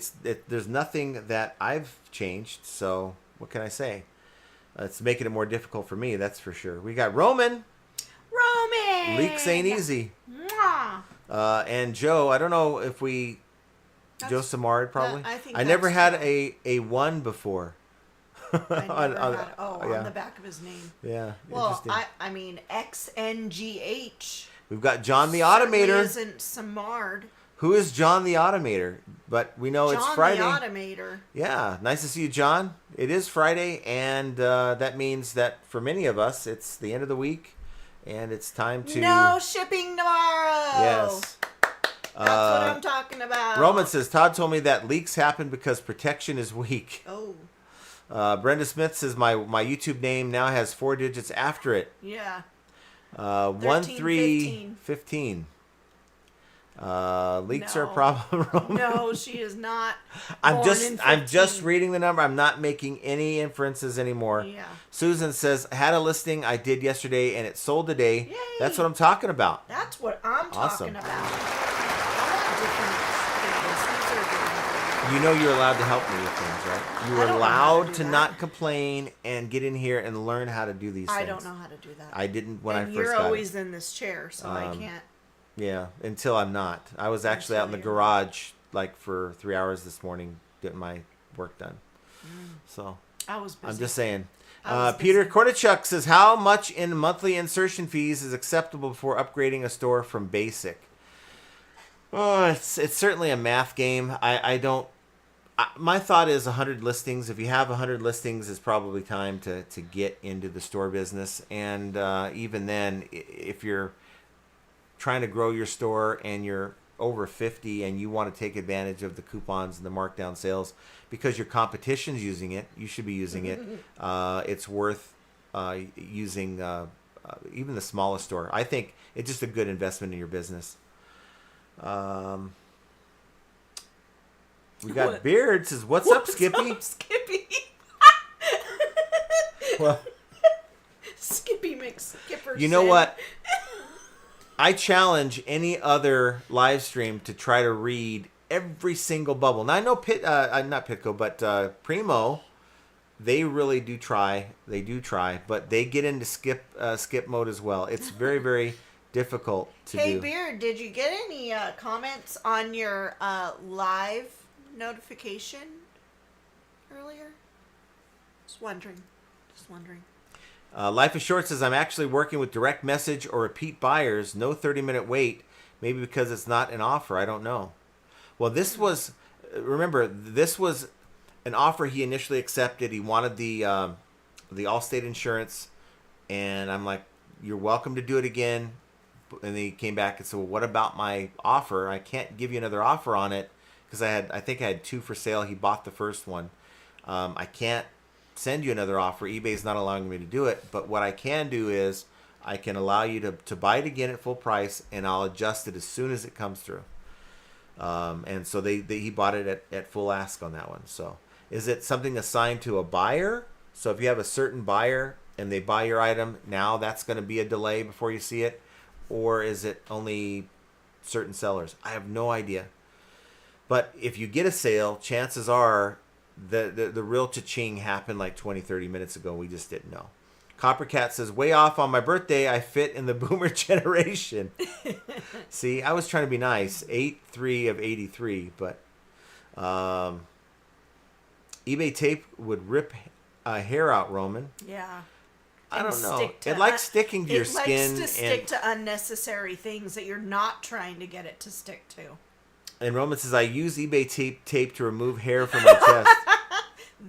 There's nothing that I've changed. So what can I say? It's making it more difficult for me. That's for sure. We got Roman. Roman. Leaks ain't easy. Mwah. And Joe, I don't know if Joe Samard probably. I never had a 1 before. I never had on the back of his name. Yeah. Well, I mean XNGH. We've got John the Automator. Isn't Samard. Who is John the Automator? But we know it's Friday. John the Automator. Yeah, nice to see you, John. It is Friday, and that means that for many of us, it's the end of the week, and it's time to... No shipping tomorrow! Yes. That's what I'm talking about. Roman says, Todd told me that leaks happen because protection is weak. Oh. Brenda Smith says, my YouTube name now has 4 digits after it. Yeah. 1315. Leaks are a problem, Roman. No, she is not. I'm just reading the number. I'm not making any inferences anymore. Yeah. Susan says, had a listing I did yesterday and it sold today. Yay. That's what I'm talking about. That's what I'm talking about. I want different things. You know you're allowed to help me with things, right? You are allowed to not complain and get in here and learn how to do these things. I don't know how to do that. I didn't when I first got You're always in this chair, so I can't. Yeah, until I'm not. I was actually out in the garage like for 3 hours this morning getting my work done. So I was busy. I'm just saying. Peter Kornichuk says, how much in monthly insertion fees is acceptable before upgrading a store from basic? Oh, it's certainly a math game. My thought is 100 listings. If you have 100 listings, it's probably time to get into the store business. And even then, if you're trying to grow your store and you're over 50 and you want to take advantage of the coupons and the markdown sales because your competition's using it, you should be using it. It's worth using even the smallest store. I think it's just a good investment in your business. We got Beard says, what's up, Skippy? Up, Skippy? Well, Skippy McSkipper. You know what? I challenge any other live stream to try to read every single bubble. Now I know not Pitco, but Primo, they really do try. They do try, but they get into skip mode as well. It's very, very difficult to do. Hey Beard, did you get any comments on your live notification earlier? Just wondering. Life is Short says, I'm actually working with direct message or repeat buyers. No 30-minute wait. Maybe because it's not an offer. I don't know. Well, this was an offer he initially accepted. He wanted the Allstate insurance. And I'm like, you're welcome to do it again. And then he came back and said, well, what about my offer? I can't give you another offer on it because I think I had 2 for sale. He bought the first one. I can't send you another offer. eBay's not allowing me to do it, but what I can do is I can allow you to buy it again at full price, and I'll adjust it as soon as it comes through. And so he bought it at full ask on that one. So is it something assigned to a buyer? So if you have a certain buyer and they buy your item, now that's going to be a delay before you see it, or is it only certain sellers? I have no idea. But if you get a sale, chances are the real cha-ching happened like 20-30 minutes ago. We just didn't know. Coppercat says, way off on my birthday, I fit in the boomer generation. See, I was trying to be nice. 83 of 83, but eBay tape would rip hair out, Roman. Yeah. I don't know. It likes sticking to your skin. It likes to stick to unnecessary things that you're not trying to get it to stick to. And Roman says, I use eBay tape to remove hair from my chest.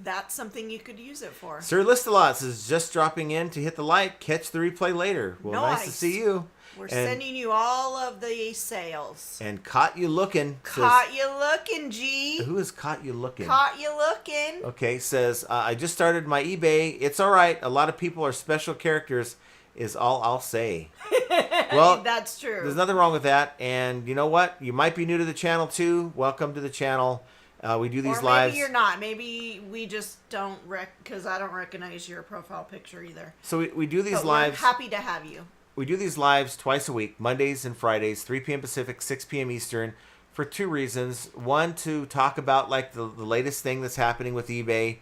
That's something you could use it for. Sir Listalot says, just dropping in to hit the like. Catch the replay later. Well, nice to see you. We're sending you all of the sales. And caught you looking. Caught you looking, G. Who is caught you looking? Caught you looking. Okay, says, I just started my eBay. It's all right. A lot of people are special characters. is all I'll say. Well, that's true. There's nothing wrong with that. And you know what? You might be new to the channel too. Welcome to the channel. We do these or lives. Maybe you're not. Maybe we just don't because I don't recognize your profile picture either. So we do these but lives. We're happy to have you. We do these lives twice a week, Mondays and Fridays, 3 p.m. Pacific, 6 p.m. Eastern, for two reasons. One, to talk about like the latest thing that's happening with eBay,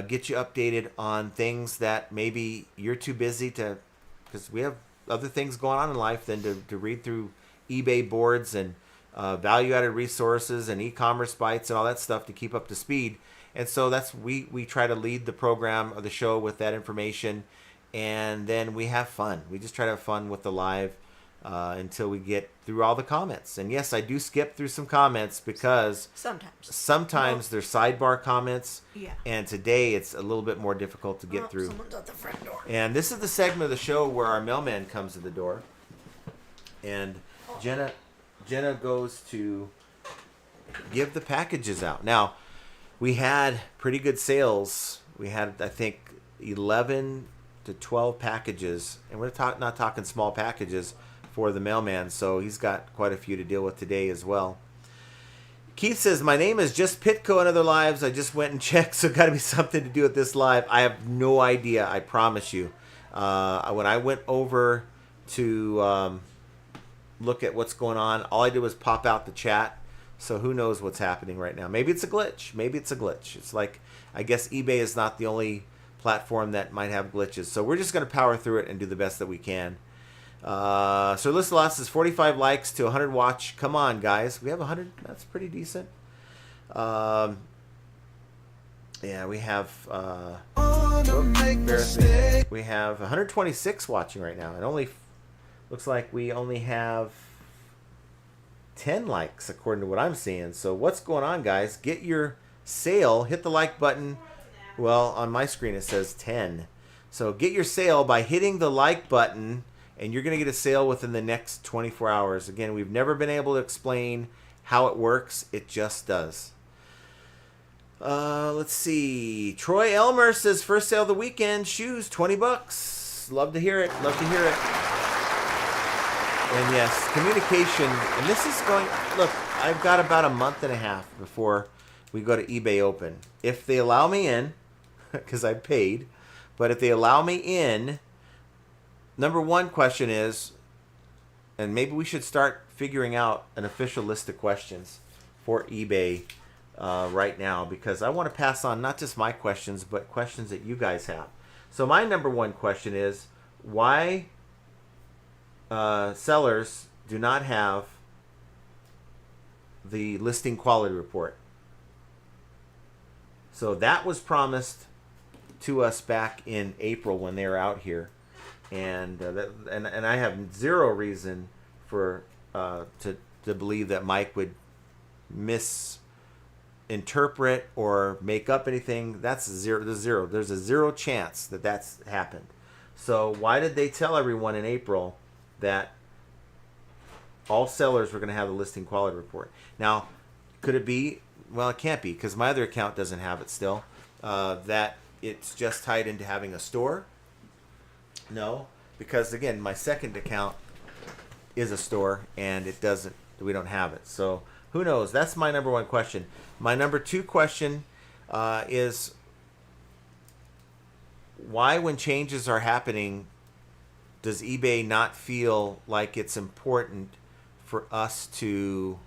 get you updated on things that maybe you're too busy to, because we have other things going on in life than to read through eBay boards and value-added resources and e-commerce bites and all that stuff to keep up to speed. And so that's we try to lead the program or the show with that information. And then we have fun. We just try to have fun with the live until we get through all the comments. And yes, I do skip through some comments because sometimes they're sidebar comments. Yeah. And today it's a little bit more difficult to get through. Someone's at the front door. And this is the segment of the show where our mailman comes to the door. And Jenna goes to give the packages out. Now, we had pretty good sales. We had, I think, 11 to 12 packages, and we're not talking small packages for the mailman, so he's got quite a few to deal with today as well. Keith says, my name is just Pitco in other lives. I just went and checked, so got to be something to do with this live. I have no idea, I promise you. When I went over to look at what's going on, all I did was pop out the chat, so who knows what's happening right now. Maybe it's a glitch. It's like, I guess eBay is not the only platform that might have glitches, so we're just going to power through it and do the best that we can. So List Lots is 45 likes to 100 watch. Come on, guys, we have 100. That's pretty decent. Yeah, we have we have 126 watching right now, and only looks like we only have 10 likes according to what I'm seeing. So what's going on, guys? Get your sale, hit the like button. Well, on my screen it says 10. So get your sale by hitting the like button, and you're going to get a sale within the next 24 hours. Again, we've never been able to explain how it works. It just does. Let's see. Troy Elmer says, first sale of the weekend, shoes, $20. Love to hear it. And yes, communication. And this is going, look, I've got about a month and a half before we go to eBay Open. If they allow me in, because I paid, but if they allow me in, number one question is, and maybe we should start figuring out an official list of questions for eBay right now, because I want to pass on not just my questions, but questions that you guys have. So my number one question is, why sellers do not have the listing quality report. So that was promised to us back in April when they were out here, and I have zero reason for to believe that Mike would misinterpret or make up anything. That's zero. There's a zero chance that that's happened. So why did they tell everyone in April that all sellers were going to have the listing quality report? Now, could it be? Well, it can't be, because my other account doesn't have it still. That it's just tied into having a store? No, because again, my second account is a store, and it doesn't. We don't have it. So who knows? That's my number one question. My number two question is, why, when changes are happening, does eBay not feel like it's important for us to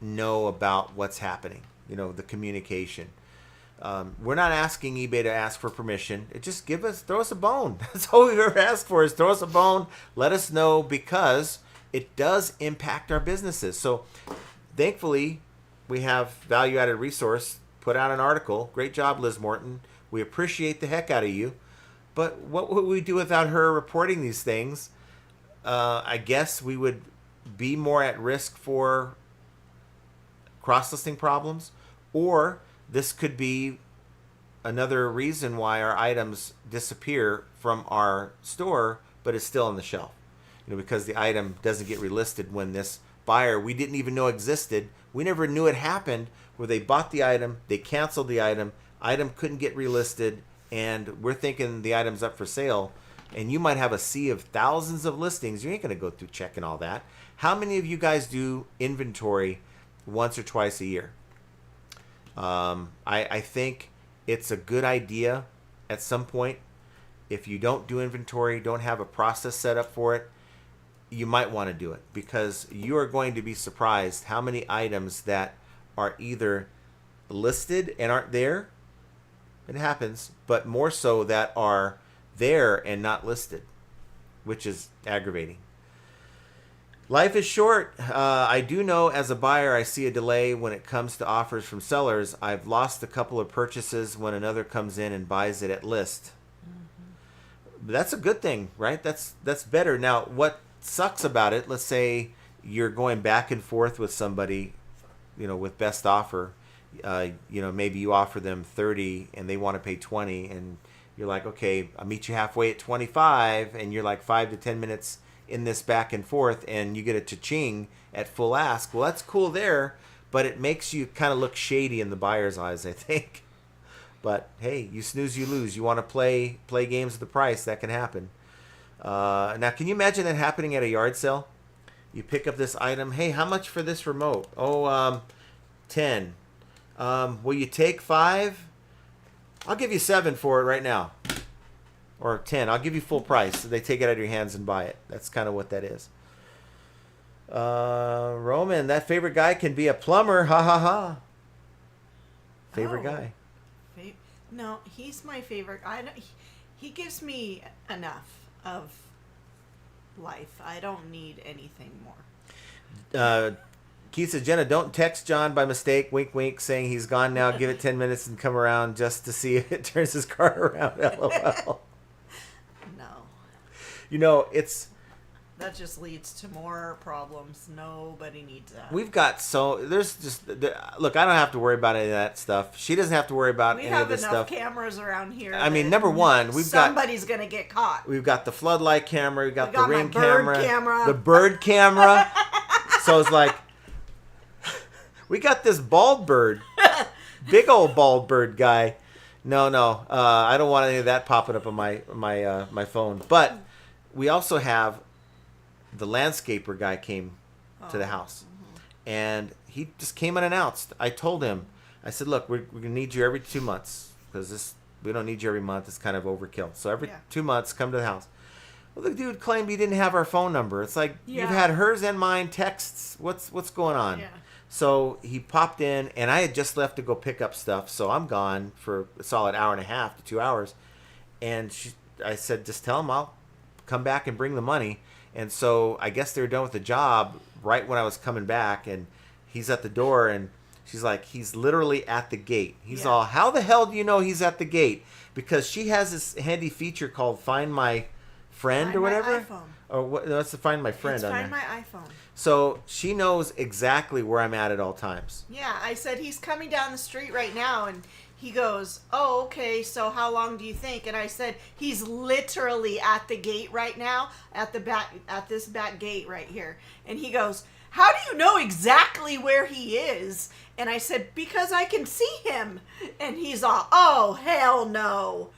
know about what's happening? You know, the communication. We're not asking eBay to ask for permission. It just throw us a bone. That's all we've ever asked for, is throw us a bone. Let us know, because it does impact our businesses. So thankfully, we have value-added resource put out an article. Great job, Liz Morton. We appreciate the heck out of you. But what would we do without her reporting these things? I guess we would be more at risk for cross-listing problems, or this could be another reason why our items disappear from our store, but it's still on the shelf. You know, because the item doesn't get relisted when this buyer we didn't even know existed. We never knew it happened, where they bought the item, they canceled the item couldn't get relisted, and we're thinking the item's up for sale. and you might have a sea of thousands of listings. You ain't going to go through checking all that. How many of you guys do inventory once or twice a year? I think it's a good idea at some point. If you don't do inventory, don't have a process set up for it, you might want to do it, because you are going to be surprised how many items that are either listed and aren't there. It happens, but more so that are there and not listed, which is aggravating. Life is short. I do know as a buyer, I see a delay when it comes to offers from sellers. I've lost a couple of purchases when another comes in and buys it at list. Mm-hmm. That's a good thing, right? That's better. Now, what sucks about it, let's say you're going back and forth with somebody, with best offer. Maybe you offer them 30 and they want to pay 20, and you're like, okay, I'll meet you halfway at 25, and you're like 5 to 10 minutes in this back and forth, and you get a cha-ching at full ask. Well, that's cool there, but it makes you kind of look shady in the buyer's eyes, I think. But hey, you snooze, you lose. You want to play games at the price, that can happen. Now, can you imagine that happening at a yard sale? You pick up this item. Hey, how much for this remote? Oh, 10. Will you take 5? I'll give you 7 for it right now. Or 10. I'll give you full price. So they take it out of your hands and buy it. That's kind of what that is. Roman, that favorite guy can be a plumber. Ha ha ha. Favorite guy. No, he's my favorite. He gives me enough of life. I don't need anything more. Keith says, Jenna, don't text John by mistake, wink, wink, saying he's gone now. Give it 10 minutes and come around just to see if it turns his car around. LOL. No. It's... That just leads to more problems. Nobody needs that. We've got look, I don't have to worry about any of that stuff. She doesn't have to worry about any of this stuff. We have enough cameras around here. I mean, number one, somebody's going to get caught. We've got the floodlight camera. We've got the ring camera. The bird camera. So it's like, we got this bald bird. Big old bald bird guy. No. I don't want any of that popping up on my phone. But we also have the landscaper guy came to the house, and he just came unannounced. I told him, I said, look, we're going to need you every 2 months, because we don't need you every month. It's kind of overkill. So every 2 months, come to the house. Well, the dude claimed he didn't have our phone number. It's like, you've had hers and mine texts. What's going on? Yeah. So he popped in, and I had just left to go pick up stuff, so I'm gone for a solid hour and a half to 2 hours. And I said, just tell him I'll come back and bring the money. And so I guess they were done with the job right when I was coming back, and he's at the door, and she's like, he's literally at the gate. He's all, how the hell do you know he's at the gate? Because she has this handy feature called Find My Friend or whatever. Find My iPhone. Or what? No, that's the Find My Friend. It's Find My iPhone. So she knows exactly where I'm at all times. Yeah, I said he's coming down the street right now, and he goes, oh, okay, so how long do you think? And I said, he's literally at the gate right now, at this back gate right here. And he goes, how do you know exactly where he is? And I said, because I can see him. And he's all, oh, hell no.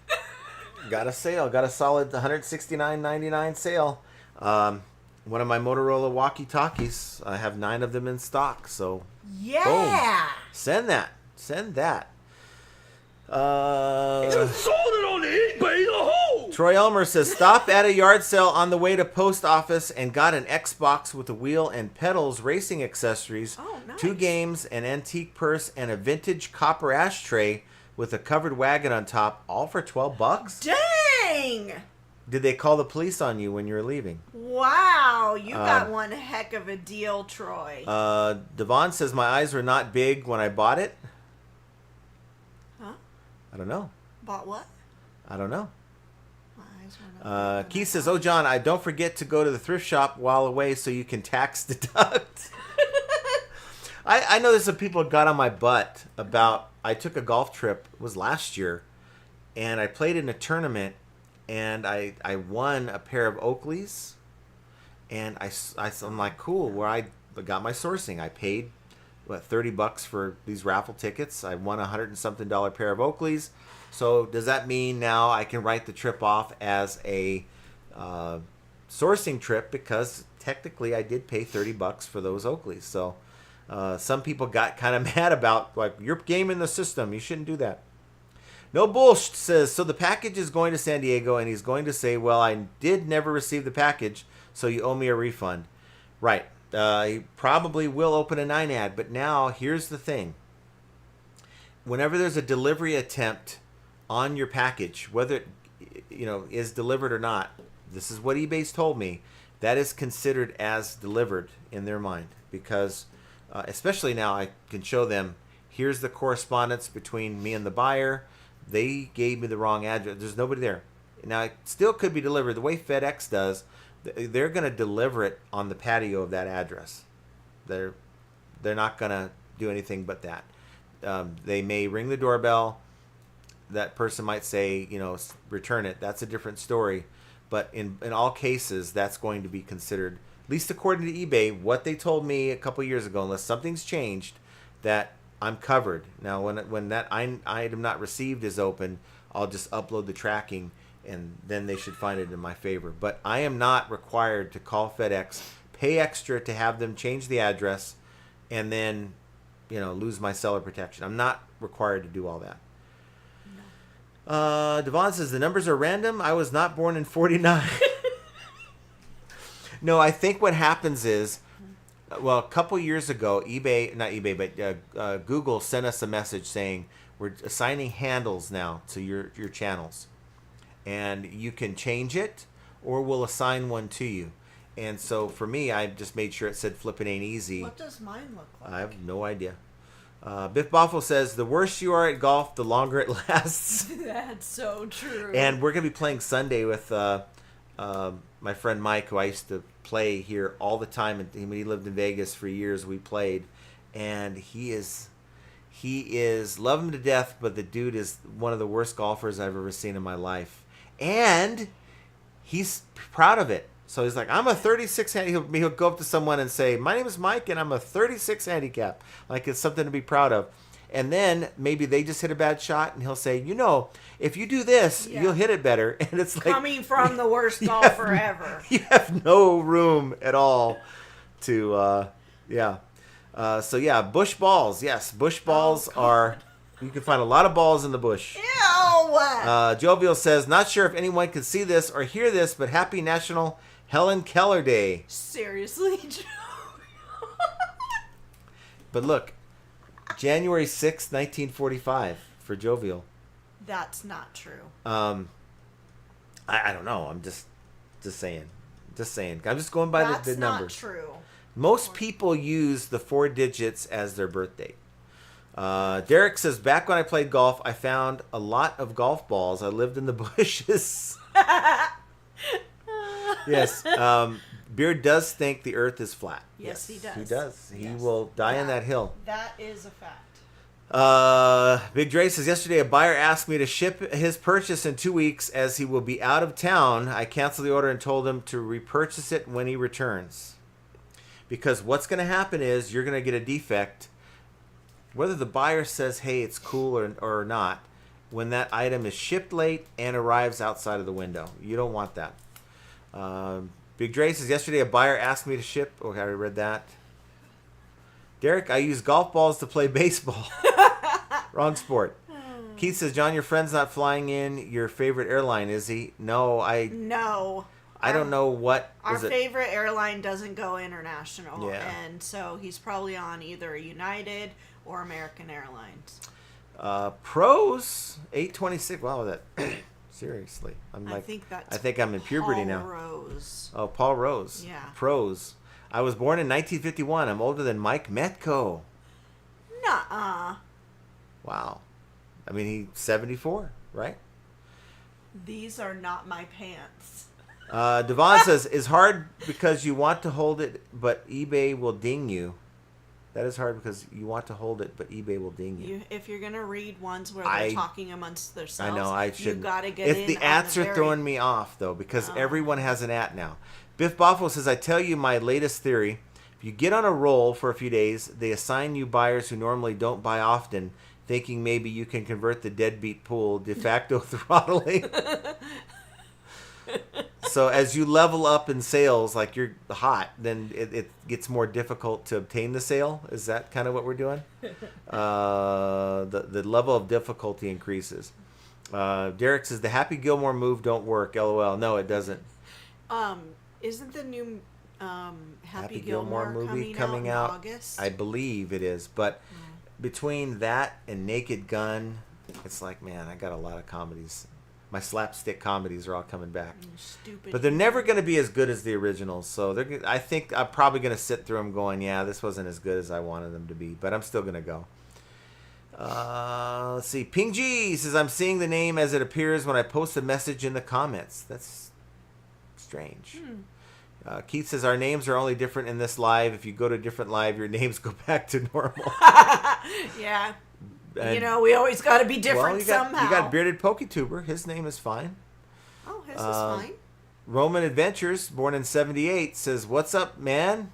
Got a sale. Got a solid $169.99 sale. One of my Motorola walkie-talkies. I have 9 of them in stock. So, yeah. Boom. Send that. You sold it on eBay, the hole. Troy Elmer says, stop at a yard sale on the way to post office and got an Xbox with a wheel and pedals, racing accessories, oh, nice. 2 games, an antique purse, and a vintage copper ashtray with a covered wagon on top, all for $12. Dang! Did they call the police on you when you were leaving? Wow, you got one heck of a deal, Troy. Devon says, my eyes were not big when I bought it. Huh? I don't know. Bought what? I don't know. My eyes were not big. Keith says, oh, John, I don't forget to go to the thrift shop while away so you can tax deduct. I know there's some people that got on my butt about, I took a golf trip, it was last year, and I played in a tournament, and I won a pair of Oakleys, and I'm like, cool, where I got my sourcing. I paid, $30 for these raffle tickets. I won $100 and something pair of Oakleys. So does that mean now I can write the trip off as a sourcing trip because technically I did pay $30 for those Oakleys. So some people got kind of mad about, like, you're gaming the system. You shouldn't do that. No Bullshit says, so the package is going to San Diego, and he's going to say, well, I did never receive the package, so you owe me a refund. Right. He probably will open a 9 ad, but now here's the thing. Whenever there's a delivery attempt on your package, whether it is delivered or not, this is what eBay's told me, that is considered as delivered in their mind, because especially now I can show them, here's the correspondence between me and the buyer. They gave me the wrong address. There's nobody there. Now, it still could be delivered. The way FedEx does, they're going to deliver it on the patio of that address. They're not going to do anything but that. They may ring the doorbell. That person might say, return it. That's a different story. But in all cases, that's going to be considered, at least according to eBay, what they told me a couple years ago, unless something's changed, that I'm covered. Now, when that item not received is open, I'll just upload the tracking, and then they should find it in my favor. But I am not required to call FedEx, pay extra to have them change the address, and then, lose my seller protection. I'm not required to do all that. No. Devon says, the numbers are random. I was not born in 49. No, I think what happens is, well, a couple years ago, Google sent us a message saying we're assigning handles now to your channels, and you can change it, or we'll assign one to you. And so for me, I just made sure it said "Flippin' Ain't Easy." What does mine look like? I have no idea. Biff Boffo says, the worse you are at golf, the longer it lasts. That's so true. And we're going to be playing Sunday with my friend Mike, who I used to play here all the time. And when he lived in Vegas for years, we played. And he is love him to death, but the dude is one of the worst golfers I've ever seen in my life. And he's proud of it. So he's like, I'm a 36 handicap. He'll go up to someone and say, my name is Mike, and I'm a 36 handicap. Like, it's something to be proud of. And then maybe they just hit a bad shot, and he'll say, if you do this, you'll hit it better. And it's like, coming from the worst golfer ever. You have no room at all to, bush balls. Yes, bush balls are, you can find a lot of balls in the bush. Ew! Jovial says, not sure if anyone can see this or hear this, but happy National Helen Keller Day. Seriously, Joe? But look, January 6th, 1945 for Jovial. That's not true. I don't know. I'm just saying. I'm just going by the numbers. That's not true. Most people use the 4 digits as their birth date. Derek says, back when I played golf, I found a lot of golf balls. I lived in the bushes. Yes. Beard does think the earth is flat. Yes, he does. He does. He will die on that hill. That is a fact. Big Dre says, yesterday a buyer asked me to ship his purchase in 2 weeks as he will be out of town. I canceled the order and told him to repurchase it when he returns. Because what's going to happen is you're going to get a defect. Whether the buyer says, hey, it's cool or not, when that item is shipped late and arrives outside of the window. You don't want that. Big Dre says, yesterday a buyer asked me to ship. Okay, I already read that. Derek, I use golf balls to play baseball. Wrong sport. Keith says, John, your friend's not flying in your favorite airline, is he? No. I don't know what. Our favorite airline doesn't go international. Yeah. And so he's probably on either United or American Airlines. Pros 826. Wow, that seriously. I think I'm in puberty now. Paul Rose. Oh, Paul Rose. Yeah. Pros. I was born in 1951. I'm older than Mike Metco. Nuh-uh. Wow. I mean, he's 74, right? These are not my pants. Devon says, it's hard because you want to hold it, but eBay will ding you. That is hard because you want to hold it, but eBay will ding you. If you're going to read ones where they're talking amongst themselves, I know, I shouldn't. You got to get in. The ats are throwing me off, though, because everyone has an at now. Biff Boffo says, I tell you my latest theory. If you get on a roll for a few days, they assign you buyers who normally don't buy often, thinking maybe you can convert the deadbeat pool, de facto throttling. So as you level up in sales, like you're hot, then it gets more difficult to obtain the sale. Is that kind of what we're doing? The level of difficulty increases. Derek says the Happy Gilmore move don't work. LOL. No, it doesn't. Isn't the new Happy Gilmore movie coming out in August? I believe it is, but between that and Naked Gun, it's like, man, I got a lot of comedies. My slapstick comedies are all coming back. Stupid. But they're never going to be as good as the originals. So I think I'm probably going to sit through them going, yeah, this wasn't as good as I wanted them to be. But I'm still going to go. Let's see. Ping G says, I'm seeing the name as it appears when I post a message in the comments. That's strange. Keith says, our names are only different in this live. If you go to a different live, your names go back to normal. Yeah. And, we always got to be different somehow. You got Bearded Poketuber. His name is fine. Oh, his is fine. Roman Adventures, born in 78, says, what's up, man?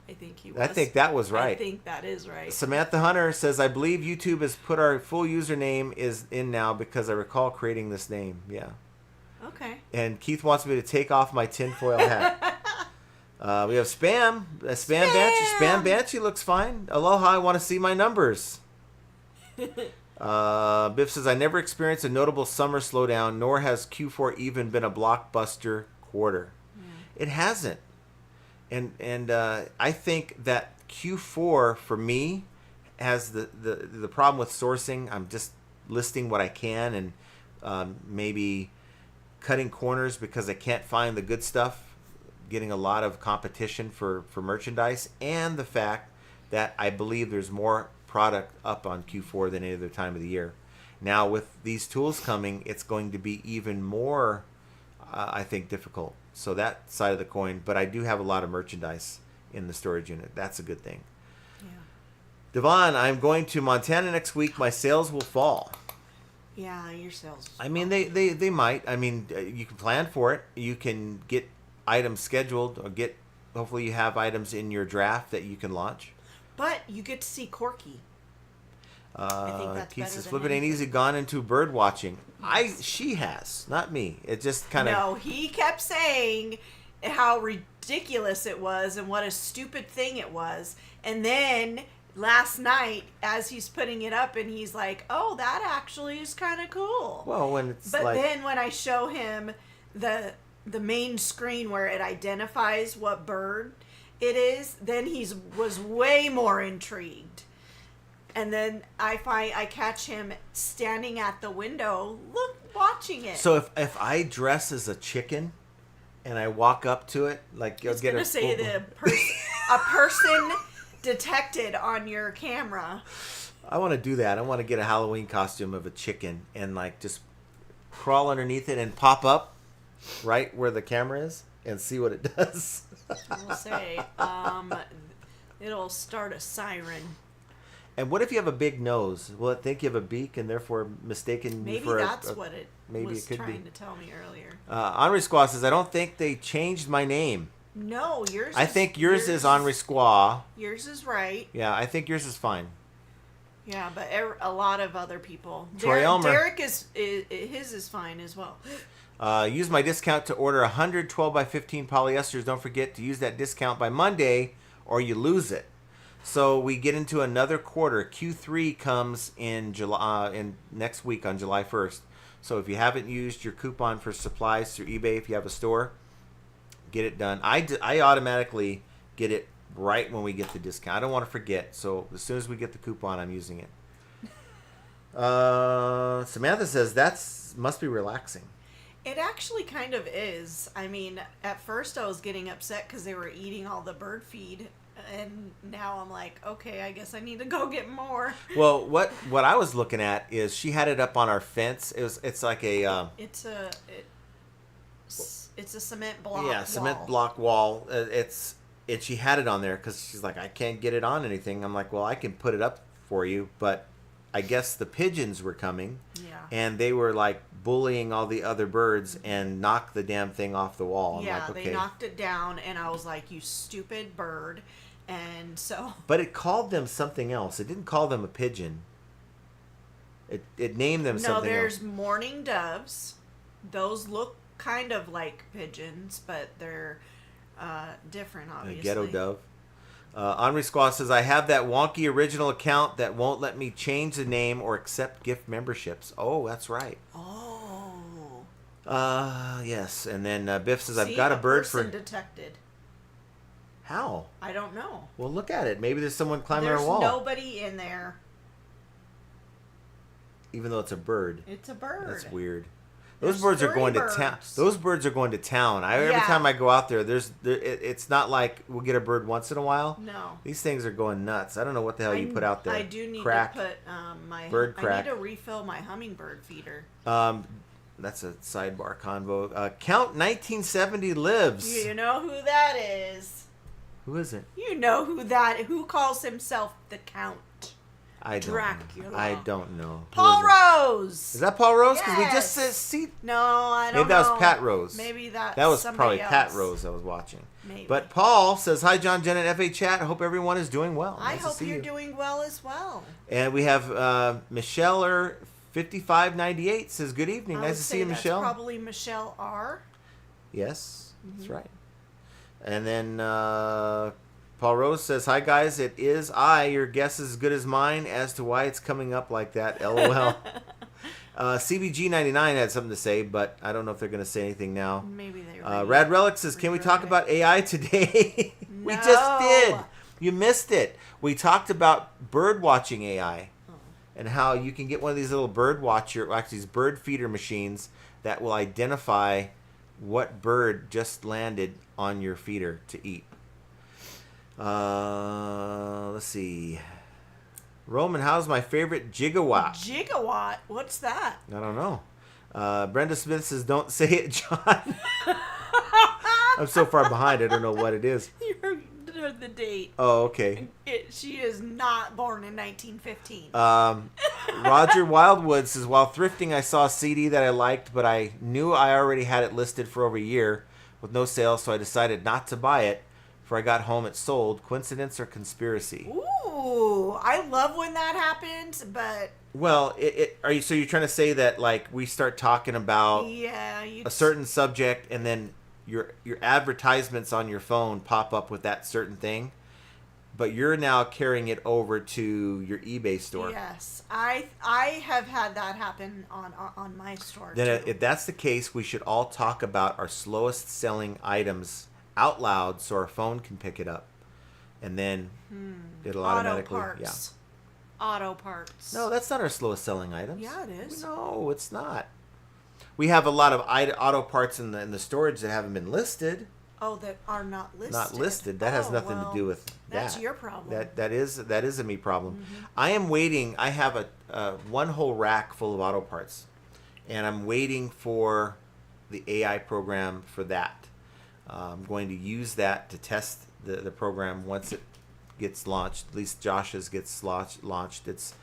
I think he was. I think that was right. I think that is right. Samantha Hunter says, I believe YouTube has put our full username is in now because I recall creating this name. Yeah. Okay. And Keith wants me to take off my tinfoil hat. We have Spam. Spam Banshee. Spam Banshee looks fine. Aloha, I want to see my numbers. Biff says, I never experienced a notable summer slowdown, nor has Q4 even been a blockbuster quarter. It hasn't. And I think that Q4 for me has the problem with sourcing. I'm just listing what I can and maybe cutting corners because I can't find the good stuff, getting a lot of competition for merchandise, and the fact that I believe there's more product up on Q4 than any other time of the year. Now with these tools coming, it's going to be even more, I think, difficult. So that side of the coin, but I do have a lot of merchandise in the storage unit. That's a good thing. Yeah. Devon, I'm going to Montana next week. My sales will fall. Yeah, your sales. I mean, they might. I mean, you can plan for it. You can get items scheduled or hopefully you have items in your draft that you can launch. But you get to see Corky. I think that's Keith better says, than Flip It Ain't anything. Easy gone into bird watching. Yes. She has, not me. It just kind of... No, he kept saying how ridiculous it was and what a stupid thing it was. And then last night, as he's putting it up, and he's like, oh, that actually is kind of cool. Well, when it's But like... then when I show him the main screen where it identifies what bird it is, then was way more intrigued. And then I catch him standing at the window, watching it. So if I dress as a chicken and I walk up to it, like you'll it's get gonna say a person detected on your camera. I want to do that. I want to get a Halloween costume of a chicken and like just crawl underneath it and pop up right where the camera is and see what it does. We'll say it'll start a siren. And what if you have a big nose? Will it think you have a beak and therefore mistaken you for what it maybe was it could trying be. to tell me earlier. Henri Squaw says, I don't think they changed my name. No, yours. I think yours is Henri Squaw. Yours is right. Yeah, I think yours is fine. Yeah, but a lot of other people. Troy Elmer. Derek his is fine as well. Use my discount to order 100 12x15 polyesters. Don't forget to use that discount by Monday or you lose it. So we get into another quarter. Q3 comes in next week on July 1st. So if you haven't used your coupon for supplies through eBay, if you have a store, get it done. I automatically get it right when we get the discount. I don't want to forget. So as soon as we get the coupon, I'm using it. Samantha says must be relaxing. It actually kind of is. I mean, at first I was getting upset because they were eating all the bird feed. And now I'm like, okay, I guess I need to go get more. Well, what I was looking at is she had it up on our fence. It's like a it's a cement block. Yeah, cement block wall. And she had it on there because she's like, I can't get it on anything. I'm like, well, I can put it up for you, but I guess the pigeons were coming. Yeah. And they were like bullying all the other birds and knocked the damn thing off the wall. I'm yeah, like, okay. They knocked it down, and I was like, you stupid bird. And so. But it called them something else. It didn't call them a pigeon. It named them something else. No, there's mourning doves. Those look kind of like pigeons, but they're different, obviously. Ghetto dove. Henri Squaw says, I have that wonky original account that won't let me change the name or accept gift memberships. Oh, that's right. Oh. Yes. And then Biff says, I've See, got a bird person for... detected. How? I don't know. Well, look at it. Maybe there's someone climbing There's our wall. nobody in there. Even though it's a bird. It's a bird. That's weird. There's Those birds are going birds. to town. Those birds are going to town. Every Yeah. time I go out there, it's not like we'll get a bird once in a while. No. These things are going nuts. I don't know what the hell you put out there. I do need crack. to put my Bird I crack. need to refill my hummingbird feeder. That's a sidebar convo. Count 1970 lives. You know who that is. Who is it? You know who calls himself the Count. I don't Dracula. know. I don't know. Who Paul is it? Rose. Is that Paul Rose? Because we Yes. just said, see. No, I don't know. Maybe that was Pat Rose. Maybe that was somebody probably else. Pat Rose I was watching. Maybe. But Paul says, hi, John, Jen, and FA Chat. I hope everyone is doing well. I Nice to hope see you're you. doing well as well. And we have Michelle 5598 says, good evening. I Nice would to say see you, that's Michelle. Probably Michelle R. Yes, that's right. And then Paul Rose says, hi, guys. It is I. Your guess is as good as mine as to why it's coming up like that. LOL. CBG99 had something to say, but I don't know if they're going to say anything now. Maybe they Rad Relic says, can we talk about AI today? We just No. did. You missed it. We talked about bird watching AI and how you can get one of these little these bird feeder machines that will identify what bird just landed on your feeder to eat. Let's see. Roman, how's my favorite gigawatt? Gigawatt? What's that? I don't know. Brenda Smith says, don't say it, John. I'm so far behind, I don't know what it is. You're the date. Oh, okay. She is not born in 1915. Roger Wildwood says, while thrifting, I saw a CD that I liked, but I knew I already had it listed for over a year with no sale, so I decided not to buy it. Before I got home, it sold. Coincidence or conspiracy? Ooh, I love when that happens, but Well, so you're trying to say that like we start talking about yeah, a certain subject and then your advertisements on your phone pop up with that certain thing, but you're now carrying it over to your eBay store. Yes, I have had that happen on my store. Then too. if that's the case, we should all talk about our slowest selling items out loud so our phone can pick it up, and then it'll automatically Auto parts. No, that's not our slowest selling items. Yeah, it is. No, it's not. We have a lot of auto parts in the storage that haven't been listed. Oh, that are not listed. Not listed. That has nothing to do with that. That's your problem. That is a me problem. I am waiting. I have a one whole rack full of auto parts, and I'm waiting for the AI program for that. I'm going to use that to test the program once it gets launched. At least Josh's gets launched. It's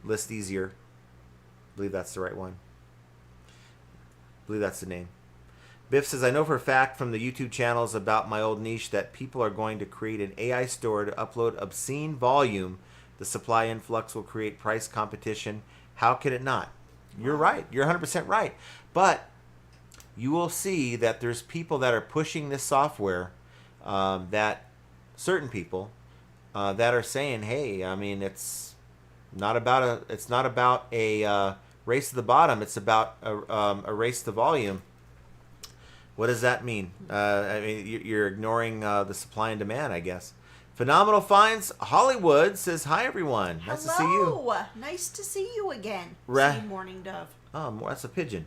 List Easier. I believe that's the right one. I believe that's the name. Biff says, I know for a fact from the YouTube channels about my old niche that people are going to create an AI store to upload obscene volume. The supply influx will create price competition. How can it not? You're right. You're 100% right. But you will see that there's people that are pushing this software, that certain people that are saying, hey, I mean, it's not about a race to the bottom. It's about a race to volume. What does that mean? I mean, you're ignoring the supply and demand, I guess. Phenomenal Finds Hollywood says, hi, everyone. Nice to see you. Nice to see you again. Ra- See Morning Dove. Oh, that's a pigeon.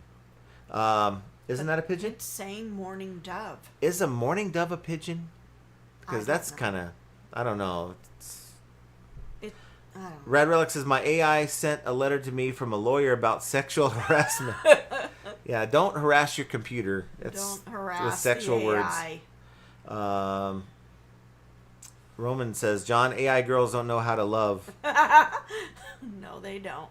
Isn't that a pigeon? It's saying Morning Dove. Is a mourning dove a pigeon? Because that's kind of, I don't know. I don't know. Rad Relic says, my AI sent a letter to me from a lawyer about sexual harassment. Yeah, don't harass your computer. Don't harass with sexual the AI. words. Roman says, John, AI girls don't know how to love. No, they don't.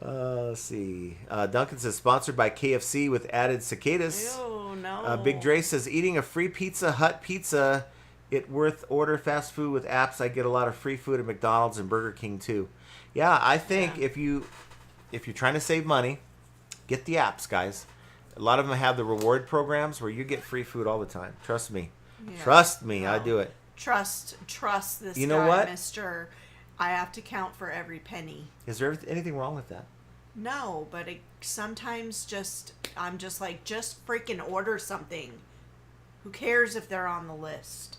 Let's see. Duncan says, sponsored by KFC with added cicadas. Oh, no. Big Dre says, eating a free Pizza Hut pizza, it worth order fast food with apps. I get a lot of free food at McDonald's and Burger King too. Yeah, I think if you're trying to save money, get the apps, guys. A lot of them have the reward programs where you get free food all the time. Trust me. Yeah. Trust me, No. I do it. Trust this You know guy, what? Mr. I have to count for every penny. Is there anything wrong with that? No, but sometimes I'm just like, just freaking order something. Who cares if they're on the list?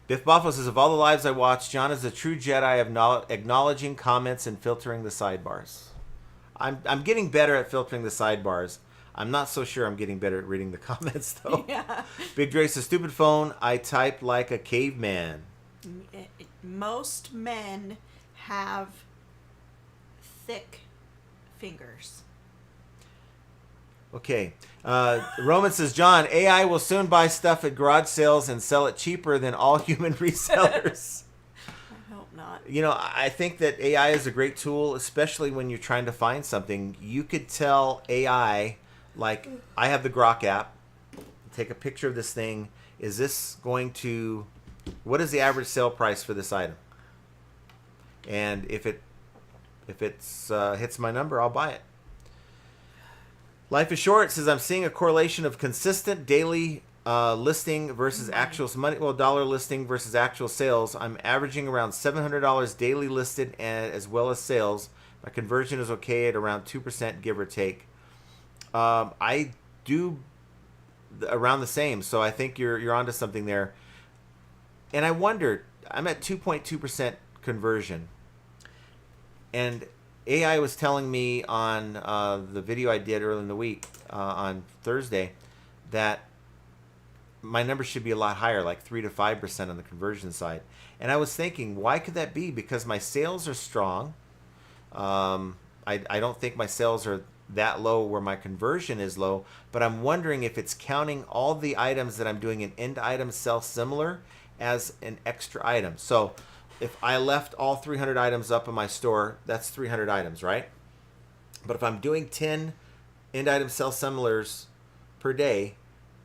Biff Buffalo says, of all the lives I watched, John is a true Jedi of acknowledging comments and filtering the sidebars. I'm getting better at filtering the sidebars. I'm not so sure I'm getting better at reading the comments, though. Yeah. Big Dre says, stupid phone, I type like a caveman. Most men have thick fingers. Okay. Roman says, John, AI will soon buy stuff at garage sales and sell it cheaper than all human resellers. I hope not. You know, I think that AI is a great tool, especially when you're trying to find something. You could tell AI, like, I have the Grok app, take a picture of this thing. Is this going to, what is the average sale price for this item? And if it hits my number, I'll buy it. Life is Short says, I'm seeing a correlation of consistent daily listing versus actual money. Well, dollar listing versus actual sales. I'm averaging around $700 daily listed, and as well as sales. My conversion is okay at around 2%, give or take. I do around the same, so I think you're onto something there. And I wonder, I'm at 2.2% conversion, and AI was telling me on the video I did early in the week on Thursday that my numbers should be a lot higher, like 3 to 5% on the conversion side. And I was thinking, why could that be? Because my sales are strong. I don't think my sales are that low where my conversion is low, but I'm wondering if it's counting all the items that I'm doing an end item sell similar as an extra item. So if I left all 300 items up in my store, that's 300 items, right? But if I'm doing 10 end item sell similars per day,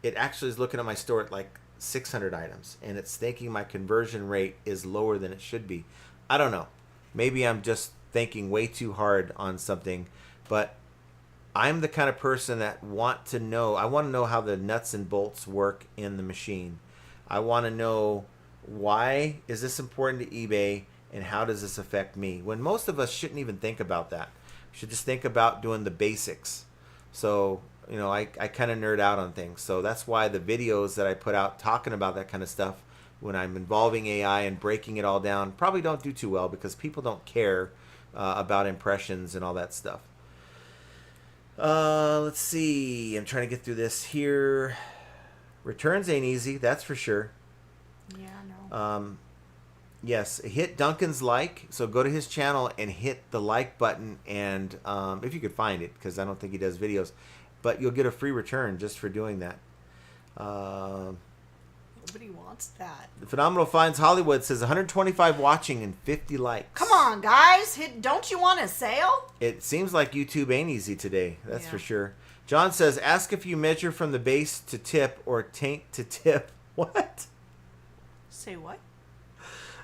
it actually is looking at my store at like 600 items, and it's thinking my conversion rate is lower than it should be. I don't know. Maybe I'm just thinking way too hard on something, but I'm the kind of person that I want to know how the nuts and bolts work in the machine. I want to know, why is this important to eBay, and how does this affect me? When most of us shouldn't even think about that. We should just think about doing the basics. So, you know, I kind of nerd out on things. So that's why the videos that I put out talking about that kind of stuff, when I'm involving AI and breaking it all down, probably don't do too well because people don't care about impressions and all that stuff. Let's see. I'm trying to get through this here. Returns ain't easy, that's for sure. Yeah, no. Yes, hit Duncan's like. So go to his channel and hit the like button, and if you could find it, because I don't think he does videos, but you'll get a free return just for doing that. Nobody wants that. The Phenomenal Finds Hollywood says 125 watching and 50 likes. Come on, guys. Don't you want a sale? It seems like YouTube ain't easy today. That's Yeah. for sure. John says, ask if you measure from the base to tip or taint to tip. What? Say what?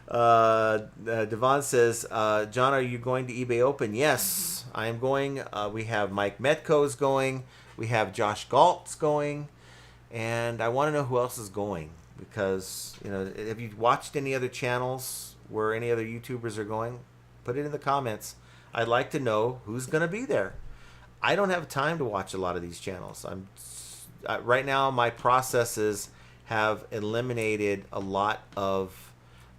Devon says, John, are you going to eBay Open? Yes, I am going. We have Mike Metco's going. We have Josh Galt's going. And I want to know who else is going. Because, you know, have you watched any other channels where any other YouTubers are going? Put it in the comments. I'd like to know who's going to be there. I don't have time to watch a lot of these channels. Right now, my processes have eliminated a lot of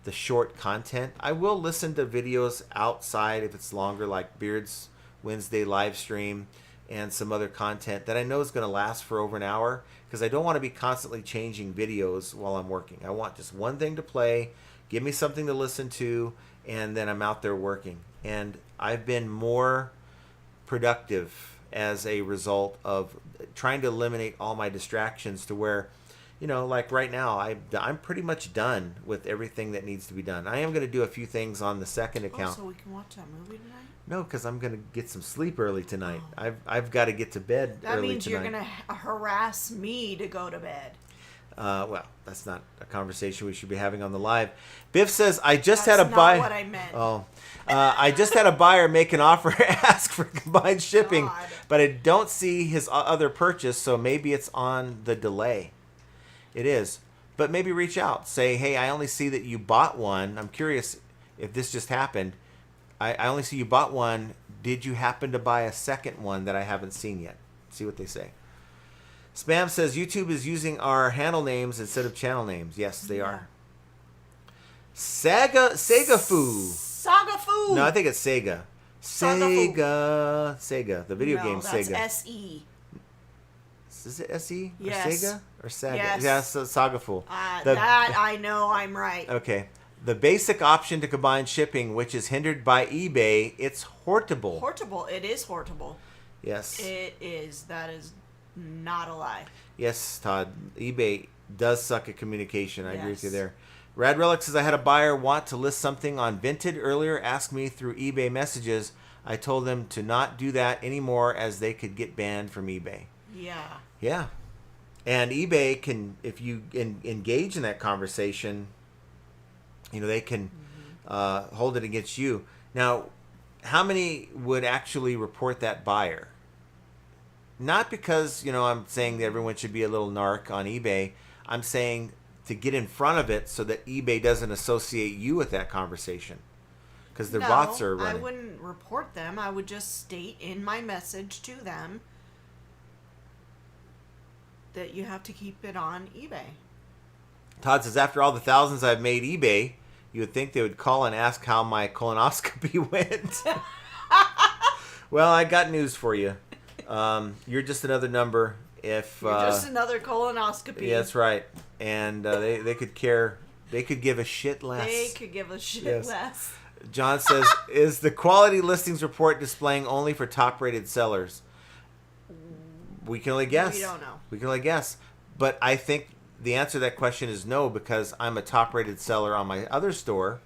the short content. I will listen to videos outside if it's longer, like Beard's Wednesday live stream and some other content that I know is going to last for over an hour, because I don't want to be constantly changing videos while I'm working. I want just one thing to play, give me something to listen to, and then I'm out there working. And I've been more productive as a result of trying to eliminate all my distractions, to where, you know, like right now, I'm pretty much done with everything that needs to be done. I am going to do a few things on the second account. Oh, so we can watch that movie tonight? No, because I'm going to get some sleep early tonight. I've got to get to bed That early means tonight. you're going to harass me to go to bed. Well, that's not a conversation we should be having on the live. Biff says, I just had a buy. That's not what I meant. Oh, I just had a buyer make an offer ask for combined shipping, God. but I don't see his other purchase, so maybe it's on the delay. It is. But maybe reach out. Say, hey, I only see that you bought one. I'm curious if this just happened. I only see you bought one. Did you happen to buy a second one that I haven't seen yet? See what they say. Spam says YouTube is using our handle names instead of channel names. Yes, they are. Sega Fu. Saga Fu. No, I think it's Sega. Sega. The video game that's Sega. S-E. Is it SE? Yes. Or Sega? Or Saga? Yes. Yeah, so Saga Fool. That I know I'm right. Okay. The basic option to combine shipping, which is hindered by eBay, it's hortable. Hortable. It is hortable. Yes. It is. That is not a lie. Yes, Todd. eBay does suck at communication. I agree with you Yes. there. Rad Relic says, I had a buyer want to list something on Vinted earlier, asked me through eBay messages. I told them to not do that anymore as they could get banned from eBay. Yeah. Yeah. And eBay can, if you engage in that conversation, they can hold it against you. Now, how many would actually report that buyer? Not because, I'm saying that everyone should be a little narc on eBay. I'm saying to get in front of it so that eBay doesn't associate you with that conversation. Because the bots are running. I wouldn't report them. I would just state in my message to them that you have to keep it on eBay. Todd says, after all the thousands I've made eBay, you would think they would call and ask how my colonoscopy went. Well, I got news for you. You're just another number. If You're just another colonoscopy. Yeah, that's right. And they could care. They could give a shit less. They could give a shit less. John says, is the quality listings report displaying only for top-rated sellers? We can only guess. We don't know. We can only guess. But I think the answer to that question is no, because I'm a top-rated seller on my other store,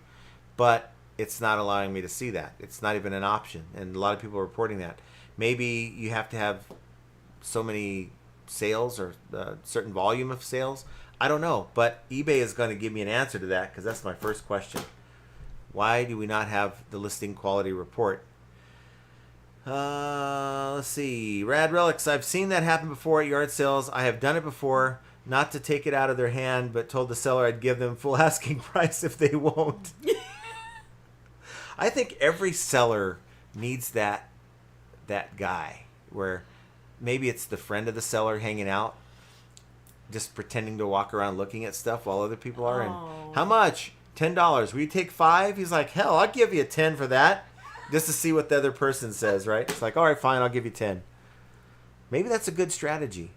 but it's not allowing me to see that. It's not even an option, and a lot of people are reporting that. Maybe you have to have so many sales or a certain volume of sales. I don't know, but eBay is going to give me an answer to that, because that's my first question. Why do we not have the listing quality report? Let's see. Rad Relics. I've seen that happen before at yard sales. I have done it before, not to take it out of their hand, but told the seller I'd give them full asking price if they won't. I think every seller needs that guy where maybe it's the friend of the seller hanging out, just pretending to walk around looking at stuff while other people are. And how much? $10. Will you take 5? He's like, hell, I'll give you 10 for that. Just to see what the other person says, right? It's like, all right, fine, I'll give you 10. Maybe that's a good strategy.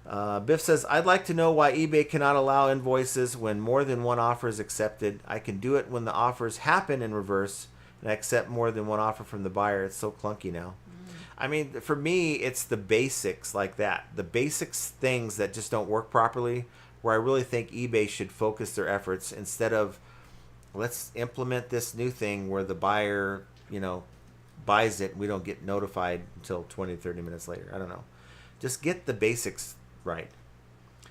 Biff says, I'd like to know why eBay cannot allow invoices when more than one offer is accepted. I can do it when the offers happen in reverse, and I accept more than one offer from the buyer. It's so clunky now. I mean, for me, it's the basics like that. The basics things that just don't work properly, where I really think eBay should focus their efforts instead of, let's implement this new thing where the buyer, buys it and we don't get notified until 20, 30 minutes later. I don't know. Just get the basics right.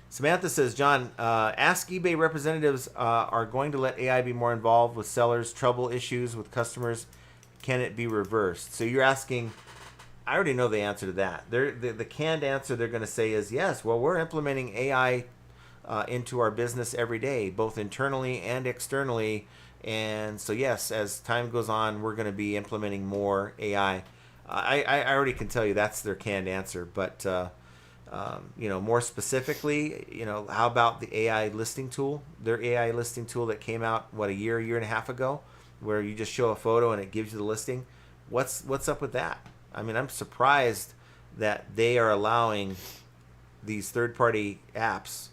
Samantha says, John, ask eBay representatives are going to let AI be more involved with sellers' trouble issues with customers. Can it be reversed? So you're asking, I already know the answer to that. The canned answer they're going to say is yes. Well, we're implementing AI into our business every day, both internally and externally. And so, yes, as time goes on, we're going to be implementing more AI. I already can tell you that's their canned answer. But, more specifically, how about the AI listing tool? Their AI listing tool that came out, a year and a half ago, where you just show a photo and it gives you the listing. What's up with that? I mean, I'm surprised that they are allowing these third-party apps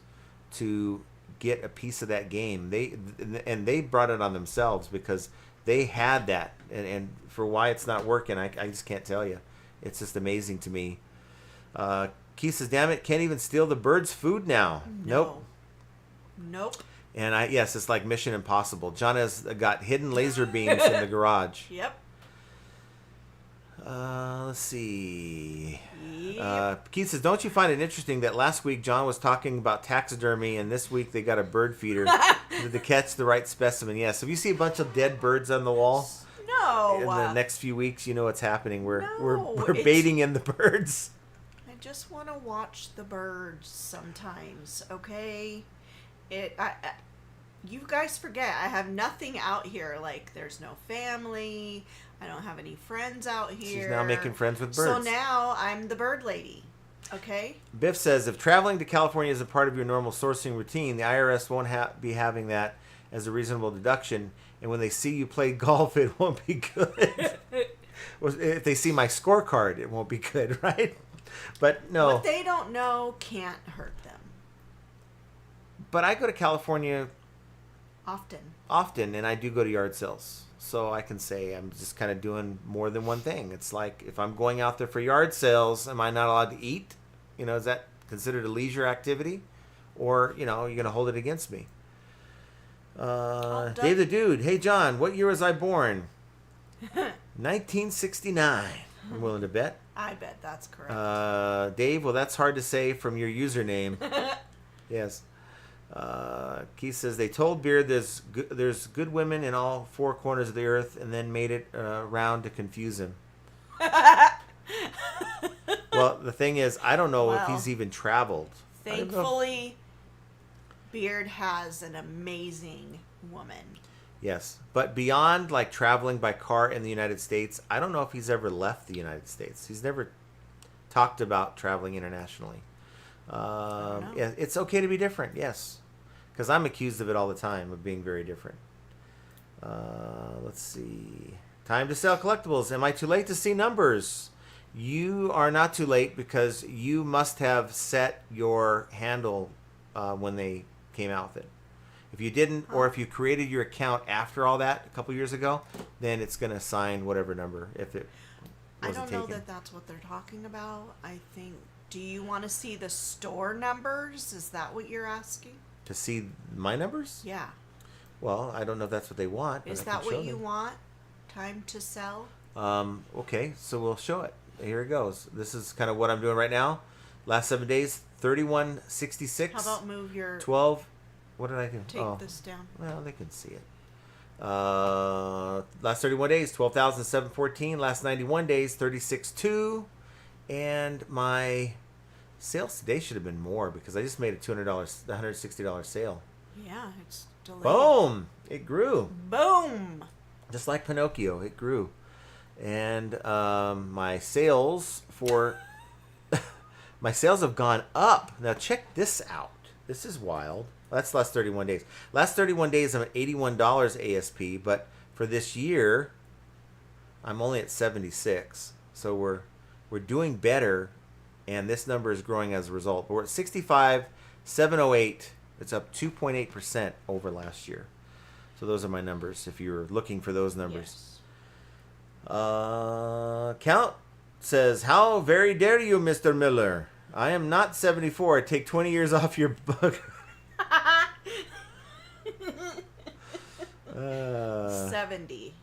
to get a piece of that game. They brought it on themselves because they had that, and for why it's not working, I just can't tell you. It's just amazing to me. Keith says, damn it, can't even steal the birds' food now. Nope. And yes, it's like Mission Impossible. John has got hidden laser beams in the garage. Yep. Let's see. Yep. Keith says, don't you find it interesting that last week John was talking about taxidermy and this week they got a bird feeder to catch the right specimen? Yes. If you see a bunch of dead birds on the wall in No. the next few weeks, you know what's happening. We're No, it's- baiting in the birds. I just want to watch the birds sometimes, okay? You guys forget, I have nothing out here. Like, there's no family. I don't have any friends out here. She's now making friends with birds. So now I'm the bird lady, okay? Biff says, if traveling to California is a part of your normal sourcing routine, the IRS won't be having that as a reasonable deduction. And when they see you play golf, it won't be good. If they see my scorecard, it won't be good, right? But no. What they don't know can't hurt them. But I go to California often, and I do go to yard sales. So I can say I'm just kind of doing more than one thing. It's like, if I'm going out there for yard sales, am I not allowed to eat? You know, is that considered a leisure activity? Or, you know, you're going to hold it against me? Dave the Dude. Hey, John, what year was I born? 1969. I'm willing to bet. I bet that's correct. Dave, well, that's hard to say from your username. Yes. Keith says, they told Beard there's good women in all four corners of the earth and then made it around to confuse him. Well, the thing is, I don't know if he's even traveled. Thankfully, Beard has an amazing woman. Yes, but beyond like traveling by car in the United States, I don't know if he's ever left the United States. He's never talked about traveling internationally. Yeah, it's okay to be different, yes. Because I'm accused of it all the time, of being very different. Let's see. Time to sell collectibles. Am I too late to see numbers? You are not too late because you must have set your handle when they came out with it. If you didn't, or if you created your account after all that a couple years ago, then it's going to assign whatever number if it wasn't I don't know taken. that that's what they're talking about. I think, do you want to see the store numbers? Is that what you're asking? To see my numbers? Yeah. Well, I don't know if that's what they want. But Is I can that show what you them. want? Time to sell? Okay, so we'll show it. Here it goes. This is kind of what I'm doing right now. Last 7 days, 31.66. How about move your 12. What did I do? take this down? Well, they can see it. Last 31 days, 12,714. Last 91 days, 36.2. And my sales today should have been more because I just made a $160 sale. Yeah, it's delayed. Boom! It grew. Boom! Just like Pinocchio, it grew. And my sales my sales have gone up. Now check this out. This is wild. That's last 31 days. Last 31 days, I'm at $81 ASP, but for this year, I'm only at 76. So we're doing better, and this number is growing as a result. But we're at 65,708. It's up 2.8% over last year. So those are my numbers. If you're looking for those numbers. Yes. Count says, how very dare you, Mr. Miller? I am not 74. Take 20 years off your book. 70.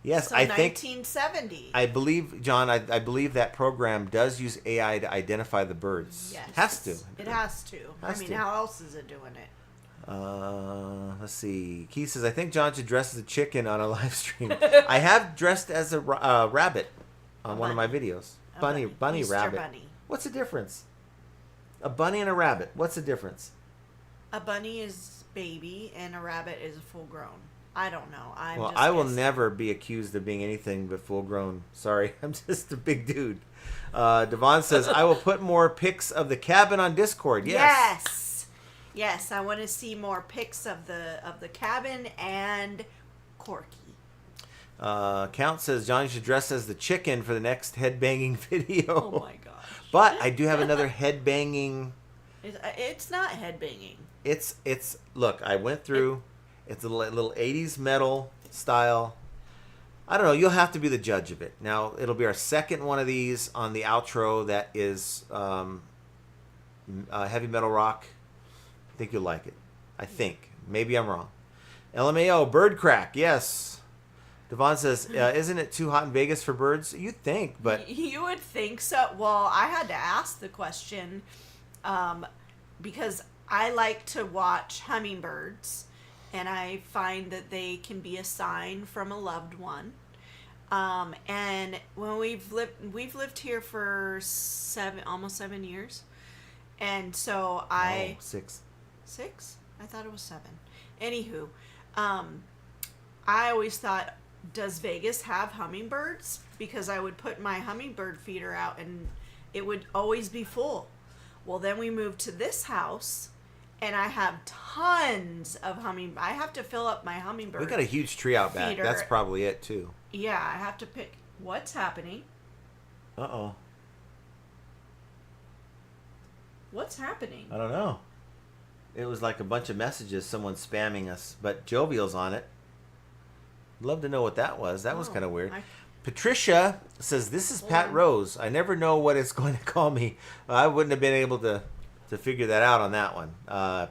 Yes, So I think 1970. I believe, John, I believe that program does use AI to identify the birds. Yes. Has to. It has to. Has I mean, to. how else is it doing it? Let's see. Keith says, I think John should dress as a chicken on a live stream. I have dressed as a rabbit on one of my videos. A Bunny Easter rabbit. bunny. What's the difference? A bunny and a rabbit. What's the difference? A bunny is baby and a rabbit is full grown. I don't know. Well, I will never be accused of being anything but full grown. Sorry, I'm just a big dude. Devon says, I will put more pics of the cabin on Discord. Yes. Yes, I want to see more pics of the cabin and Corky. Count says, Johnny should dress as the chicken for the next headbanging video. Oh my gosh. But I do have another headbanging. It's not headbanging. It's look, I went through. It's a little 80s metal style. I don't know. You'll have to be the judge of it. Now, it'll be our second one of these on the outro that is heavy metal rock. I think you'll like it. I think. Maybe I'm wrong. LMAO, bird crack. Yes. Devon says, isn't it too hot in Vegas for birds? You'd think, but... You would think so. Well, I had to ask the question because I like to watch hummingbirds, and I find that they can be a sign from a loved one. And when we've lived here for almost 7 years, and so I... 6. 6? I thought it was 7. Anywho, I always thought, does Vegas have hummingbirds? Because I would put my hummingbird feeder out and it would always be full. Well, then we moved to this house and I have tons of hummingbirds. I have to fill up my hummingbird. We got a huge tree out back. feeder. That's probably it, too. Yeah, I have to pick. What's happening? Uh-oh. What's happening? I don't know. It was like a bunch of messages, someone spamming us, but Jovial's on it. Love to know what that was. That was kind of weird. Patricia says, this is Pat Rose. I never know what it's going to call me. I wouldn't have been able to figure that out on that one.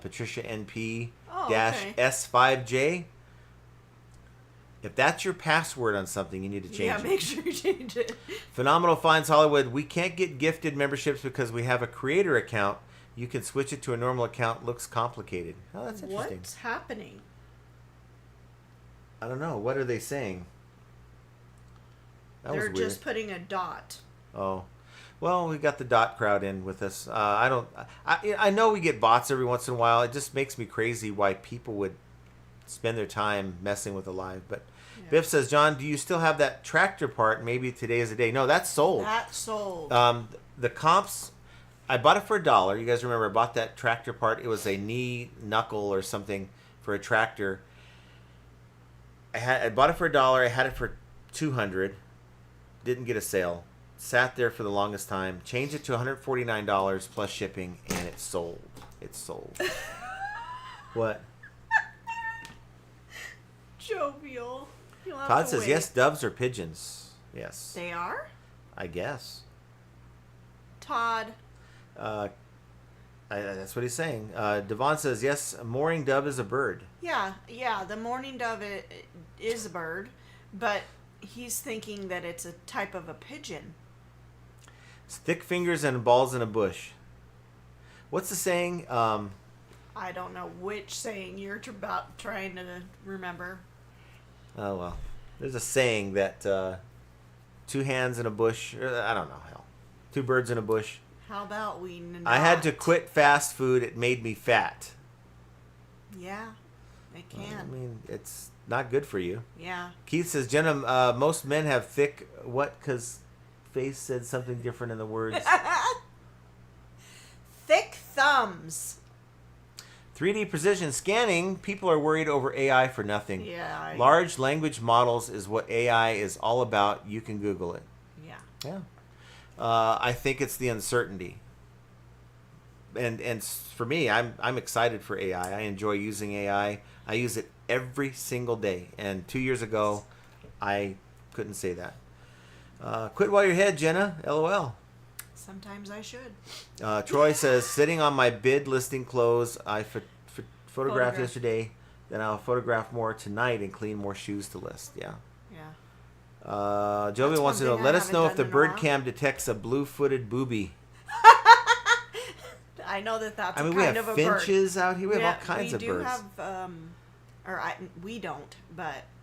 Patricia NP -S5J. If that's your password on something, you need to change it. Yeah, make sure you change it. Phenomenal Finds Hollywood. We can't get gifted memberships because we have a creator account. You can switch it to a normal account. Looks complicated. Oh, that's interesting. What's happening? I don't know. What are they saying? That was They're weird. just putting a dot. Oh, well, we got the dot crowd in with us. I know we get bots every once in a while. It just makes me crazy why people would spend their time messing with the live. But yeah. Biff says, John, do you still have that tractor part? Maybe today is the day. No, that's sold. That's sold. The comps, I bought it for $1. You guys remember I bought that tractor part. It was a knee knuckle or something for a tractor. I bought it for $1. I had it for $200. Didn't get a sale. Sat there for the longest time. Changed it to $149 plus shipping, and it sold. It's sold. What? Jovial. Todd says, yes, doves are pigeons. Yes. They are? I guess. Todd. That's what he's saying. Devon says, yes, a mourning dove is a bird. Yeah, the mourning dove is a bird, but he's thinking that it's a type of a pigeon. Stick fingers and balls in a bush. What's the saying? I don't know which saying you're about trying to remember. Oh, well. There's a saying that 2 hands in a bush. I don't know. Hell. 2 birds in a bush. How about we not? I had to quit fast food. It made me fat. Yeah, it can. Well, I mean, it's not good for you. Yeah. Keith says, Jenna, most men have thick... What? Because Faith said something different in the words. Thick thumbs. 3D precision scanning. People are worried over AI for nothing. Yeah. Large language models is what AI is all about. You can Google it. Yeah. Yeah. I think it's the uncertainty. And for me, I'm excited for AI. I enjoy using AI. I use it every single day. And 2 years ago, I couldn't say that. Quit while you're ahead, Jenna. LOL. Sometimes I should. Troy says, sitting on my bid listing close. I photographed yesterday. Then I'll photograph more tonight and clean more shoes to list. Yeah. Yeah. Joey wants to know, let us know if the bird cam detects a blue-footed booby. I know that's a we kind have of a finches bird. out here. We have all kinds of birds. We do have, we don't,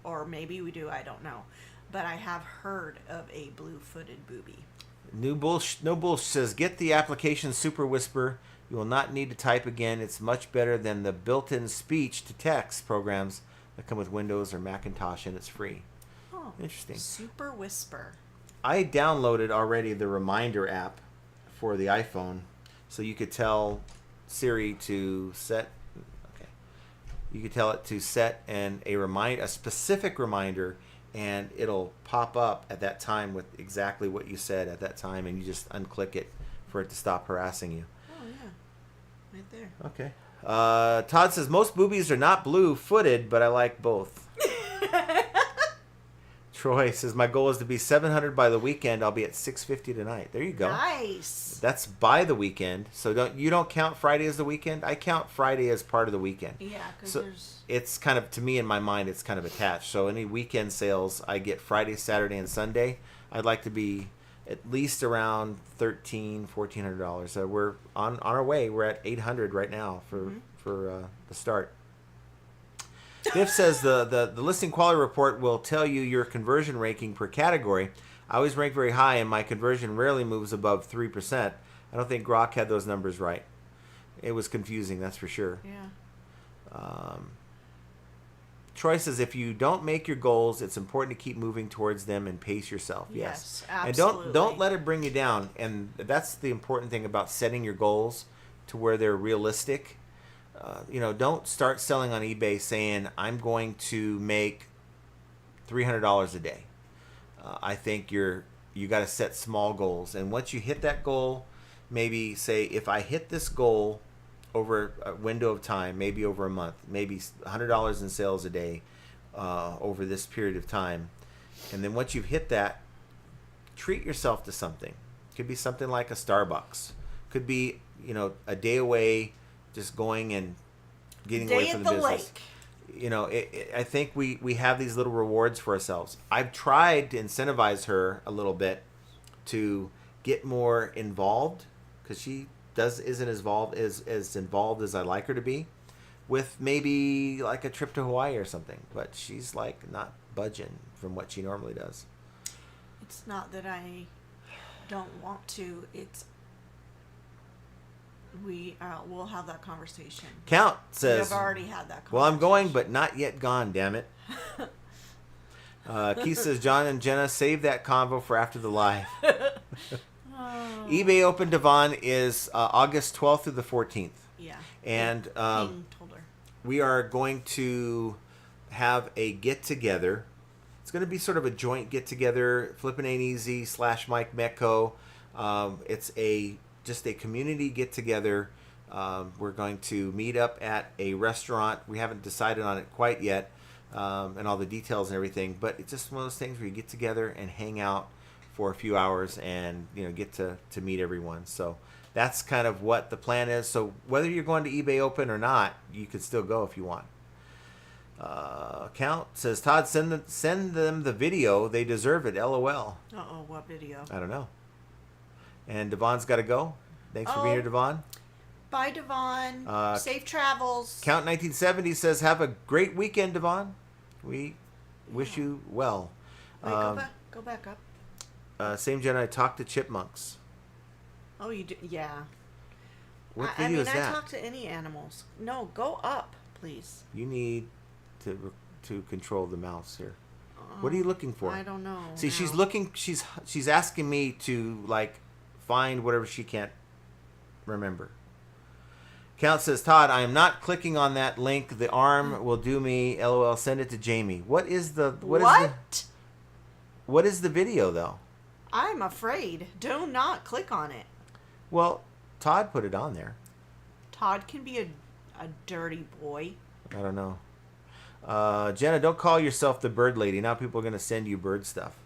or maybe we do, I don't know. But I have heard of a blue-footed booby. No Bullsh says, get the application Super Whisper. You will not need to type again. It's much better than the built-in speech-to-text programs that come with Windows or Macintosh, and it's free. Oh, interesting. Super Whisper. I downloaded already the Reminder app for the iPhone, so you could tell Siri to set. Okay, you could tell it to set a specific reminder, and it'll pop up at that time with exactly what you said at that time, and you just unclick it for it to stop harassing you. Oh yeah, right there. Okay. Todd says most boobies are not blue-footed, but I like both. Troy says, my goal is to be 700 by the weekend. I'll be at 650 tonight. There you go. Nice. That's by the weekend. So you don't count Friday as the weekend? I count Friday as part of the weekend. Yeah, because so it's kind of, to me in my mind, it's kind of attached. So any weekend sales, I get Friday, Saturday, and Sunday. I'd like to be at least around $1,400. So we're on our way. We're at 800 right now for the start. Biff says the listing quality report will tell you your conversion ranking per category. I always rank very high, and my conversion rarely moves above 3%. I don't think Grok had those numbers right. It was confusing, that's for sure. Yeah. Troy says, if you don't make your goals, it's important to keep moving towards them and pace yourself. Yes, absolutely. And don't let it bring you down. And that's the important thing about setting your goals to where they're realistic. Don't start selling on eBay saying, I'm going to make $300 a day. I think you got to set small goals. And once you hit that goal, maybe say, if I hit this goal over a window of time, maybe over a month, maybe $100 in sales a day over this period of time. And then once you've hit that, treat yourself to something. Could be something like a Starbucks. Could be, a day away, just going and getting away from the business. Lake. I think we have these little rewards for ourselves. I've tried to incentivize her a little bit to get more involved, because she isn't as involved as I like her to be, with maybe like a trip to Hawaii or something. But she's like not budging from what she normally does. It's not that I don't want to. It's we'll have that conversation. Count says, we've already had that conversation. Well, I'm going, but not yet gone, damn it. Keith says, John and Jenna, save that convo for after the live. eBay Open Devon is August 12th through the 14th. Yeah. And told her. We are going to have a get-together. It's going to be sort of a joint get-together, Flippin' Ain't Easy / Mike Mecco. It's just a community get-together. We're going to meet up at a restaurant. We haven't decided on it quite yet, and all the details and everything, but it's just one of those things where you get together and hang out for a few hours and get to meet everyone. So that's kind of what the plan is. So whether you're going to eBay Open or not, you could still go if you want. Count says, Todd, send them the video. They deserve it. LOL. What video? I don't know. And Devon's got to go. Thanks for being here, Devon. Bye, Devon. Safe travels. Count 1970 says, have a great weekend, Devon. We wish you well. Wait, go back up. Same Jen, I talked to chipmunks. Oh, you do? Yeah. What video is that? I talk to any animals. No, go up, please. You need to control the mouse here. What are you looking for? I don't know. See, she's looking. She's asking me to find whatever she can't remember. Count says, Todd, I am not clicking on that link. The arm will do me. LOL. Send it to Jamie. What is the what is the video though? I'm afraid. Do not click on it. Well, Todd put it on there. Todd can be a dirty boy. I don't know. Jenna, don't call yourself the bird lady. Now people are going to send you bird stuff.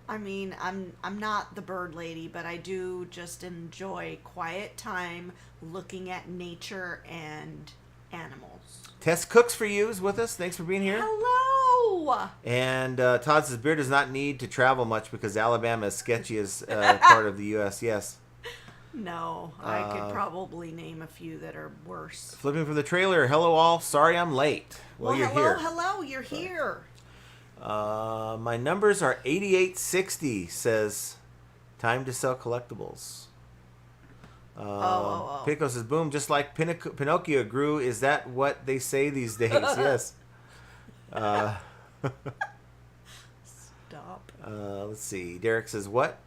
I mean, I'm not the bird lady, but I do just enjoy quiet time looking at nature and animals. Tess Cooks for You is with us. Thanks for being here. Hello. And Todd says, beer does not need to travel much because Alabama is sketchy as part of the U.S. Yes. No, I could probably name a few that are worse. Flipping from the trailer. Hello all. Sorry I'm late. Well, you're here. Hello, you're here. My numbers are 8860, says time to sell collectibles. Pico says, boom, just like Pinocchio grew. Is that what they say these days? Yes. Stop. Let's see. Derek says, what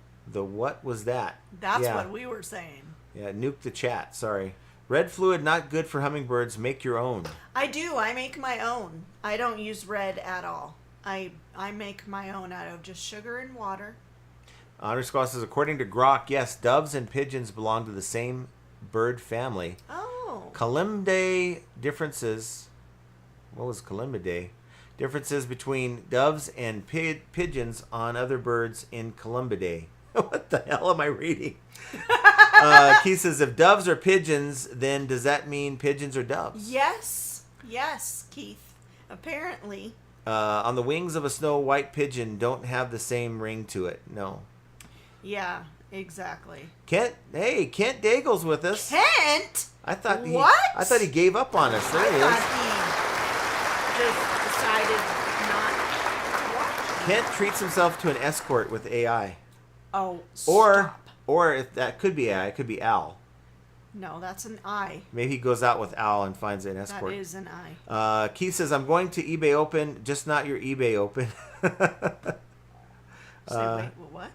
was that? That's what we were saying. Yeah, nuke the chat. Sorry. Red fluid, not good for hummingbirds. Make your own. I do. I make my own. I don't use red at all. I make my own out of just sugar and water. Honor Squaw says, according to Grok, yes, doves and pigeons belong to the same bird family. Oh. Calimdae differences. What was Calimdae? Differences between doves and pigeons on other birds in Columbidae. What the hell am I reading? Keith says, if doves are pigeons, then does that mean pigeons are doves? Yes, Keith. Apparently. On the wings of a snow white pigeon don't have the same ring to it. No. Yeah, exactly. Kent Daigle's with us. Kent? I thought what? I thought he gave up on us. There he is. He just decided not to watch. Kent treats himself to an escort with AI. Oh, stop. Or if that could be AI, it could be Al. No, that's an I. Maybe he goes out with Al and finds an escort. That is an I. Keith says, I'm going to eBay Open, just not your eBay Open. Wait, what?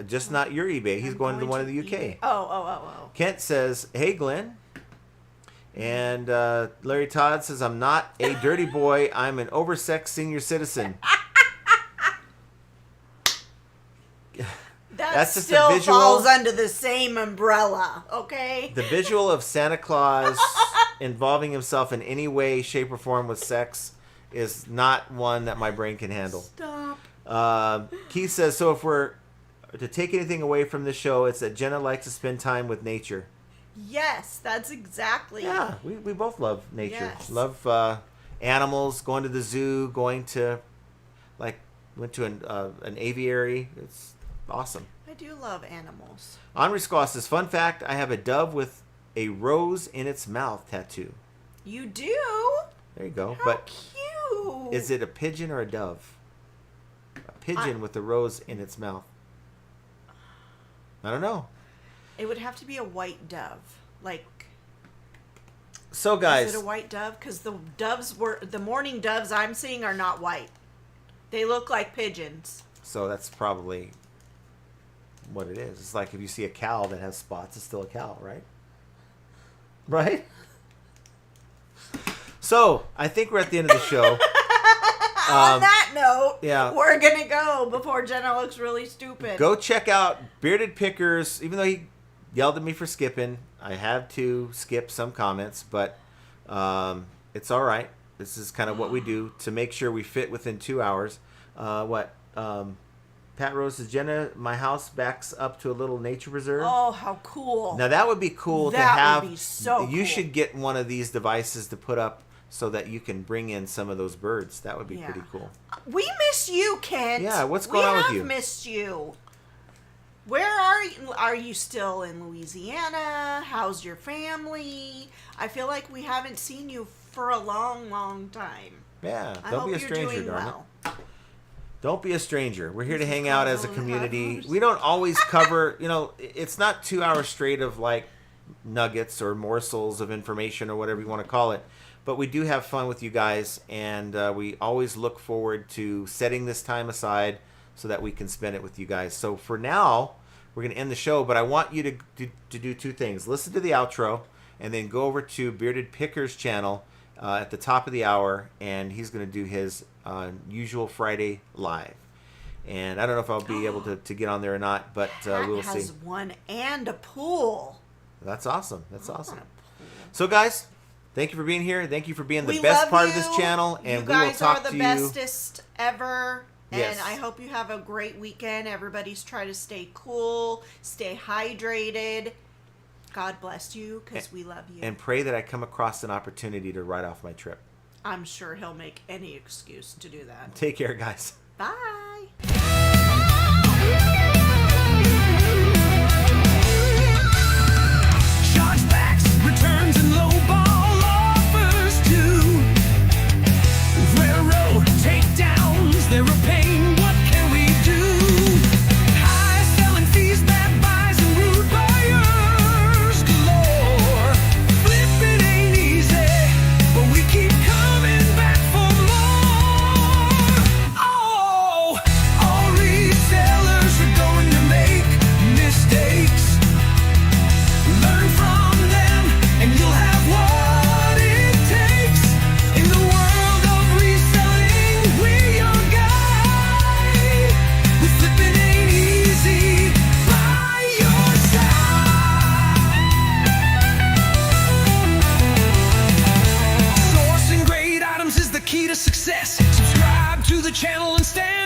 Just not your eBay. He's going to the one in the UK. eBay. Oh. Kent says, hey, Glenn. And Larry Todd says, I'm not a dirty boy. I'm an oversexed senior citizen. That just still a visual, falls under the same umbrella, okay? The visual of Santa Claus involving himself in any way, shape, or form with sex is not one that my brain can handle. Stop. Keith says, so if we're to take anything away from the show, it's that Jenna likes to spend time with nature. Yes, that's exactly. Yeah, we both love nature. Yes. Love animals, going to the zoo, went to an aviary. It's awesome. I do love animals. Henri Squaw says, fun fact, I have a dove with a rose in its mouth tattoo. You do? There you go. How but cute. Is it a pigeon or a dove? A pigeon with a rose in its mouth. I don't know. It would have to be a white dove. So guys, is it a white dove? Because the morning doves I'm seeing are not white. They look like pigeons. So that's probably what it is. It's like if you see a cow that has spots, it's still a cow, right? Right? So, I think we're at the end of the show. On that note, yeah. We're going to go before Jenna looks really stupid. Go check out Bearded Pickers. Even though he yelled at me for skipping, I had to skip some comments, but it's all right. This is kind of what we do to make sure we fit within 2 hours. Pat Rose says, Jenna, my house backs up to a little nature reserve. Oh, how cool. Now, that would be cool to That have. would be so You cool. should get one of these devices to put up so that you can bring in some of those birds. That would be pretty cool. We miss you, Kent. Yeah, what's going on with you? We have missed you. Where are you? Are you still in Louisiana? How's your family? I feel like we haven't seen you for a long, long time. Yeah, I don't hope be a you're stranger, doing darn well. it. Don't be a stranger. We're here to This is hang out as a Carlos community. House. We don't always cover, it's not 2 hours straight of like nuggets or morsels of information or whatever you want to call it. But we do have fun with you guys, and we always look forward to setting this time aside so that we can spend it with you guys. So for now, we're going to end the show, but I want you to do two things. Listen to the outro, and then go over to Bearded Picker's channel at the top of the hour, and he's going to do his usual Friday live. And I don't know if I'll be able to get on there or not, but we'll see. Has one and a pool. That's awesome. That's I want awesome. a pool. So guys, thank you for being here. Thank you for being the We best love part of you. this channel, and you we will guys talk are the to you. bestest ever. Yes. And I hope you have a great weekend. Everybody's trying to stay cool, stay hydrated. God bless you, because we love you. And pray that I come across an opportunity to write off my trip. I'm sure he'll make any excuse to do that. Take care, guys. Bye. Chargebacks, returns, and lowball offers too. Railroad takedowns, they're a pain. What can we do? High selling fees, bad buys, and rude buyers galore. Flipping ain't easy, but we keep coming back for more. Oh, and stand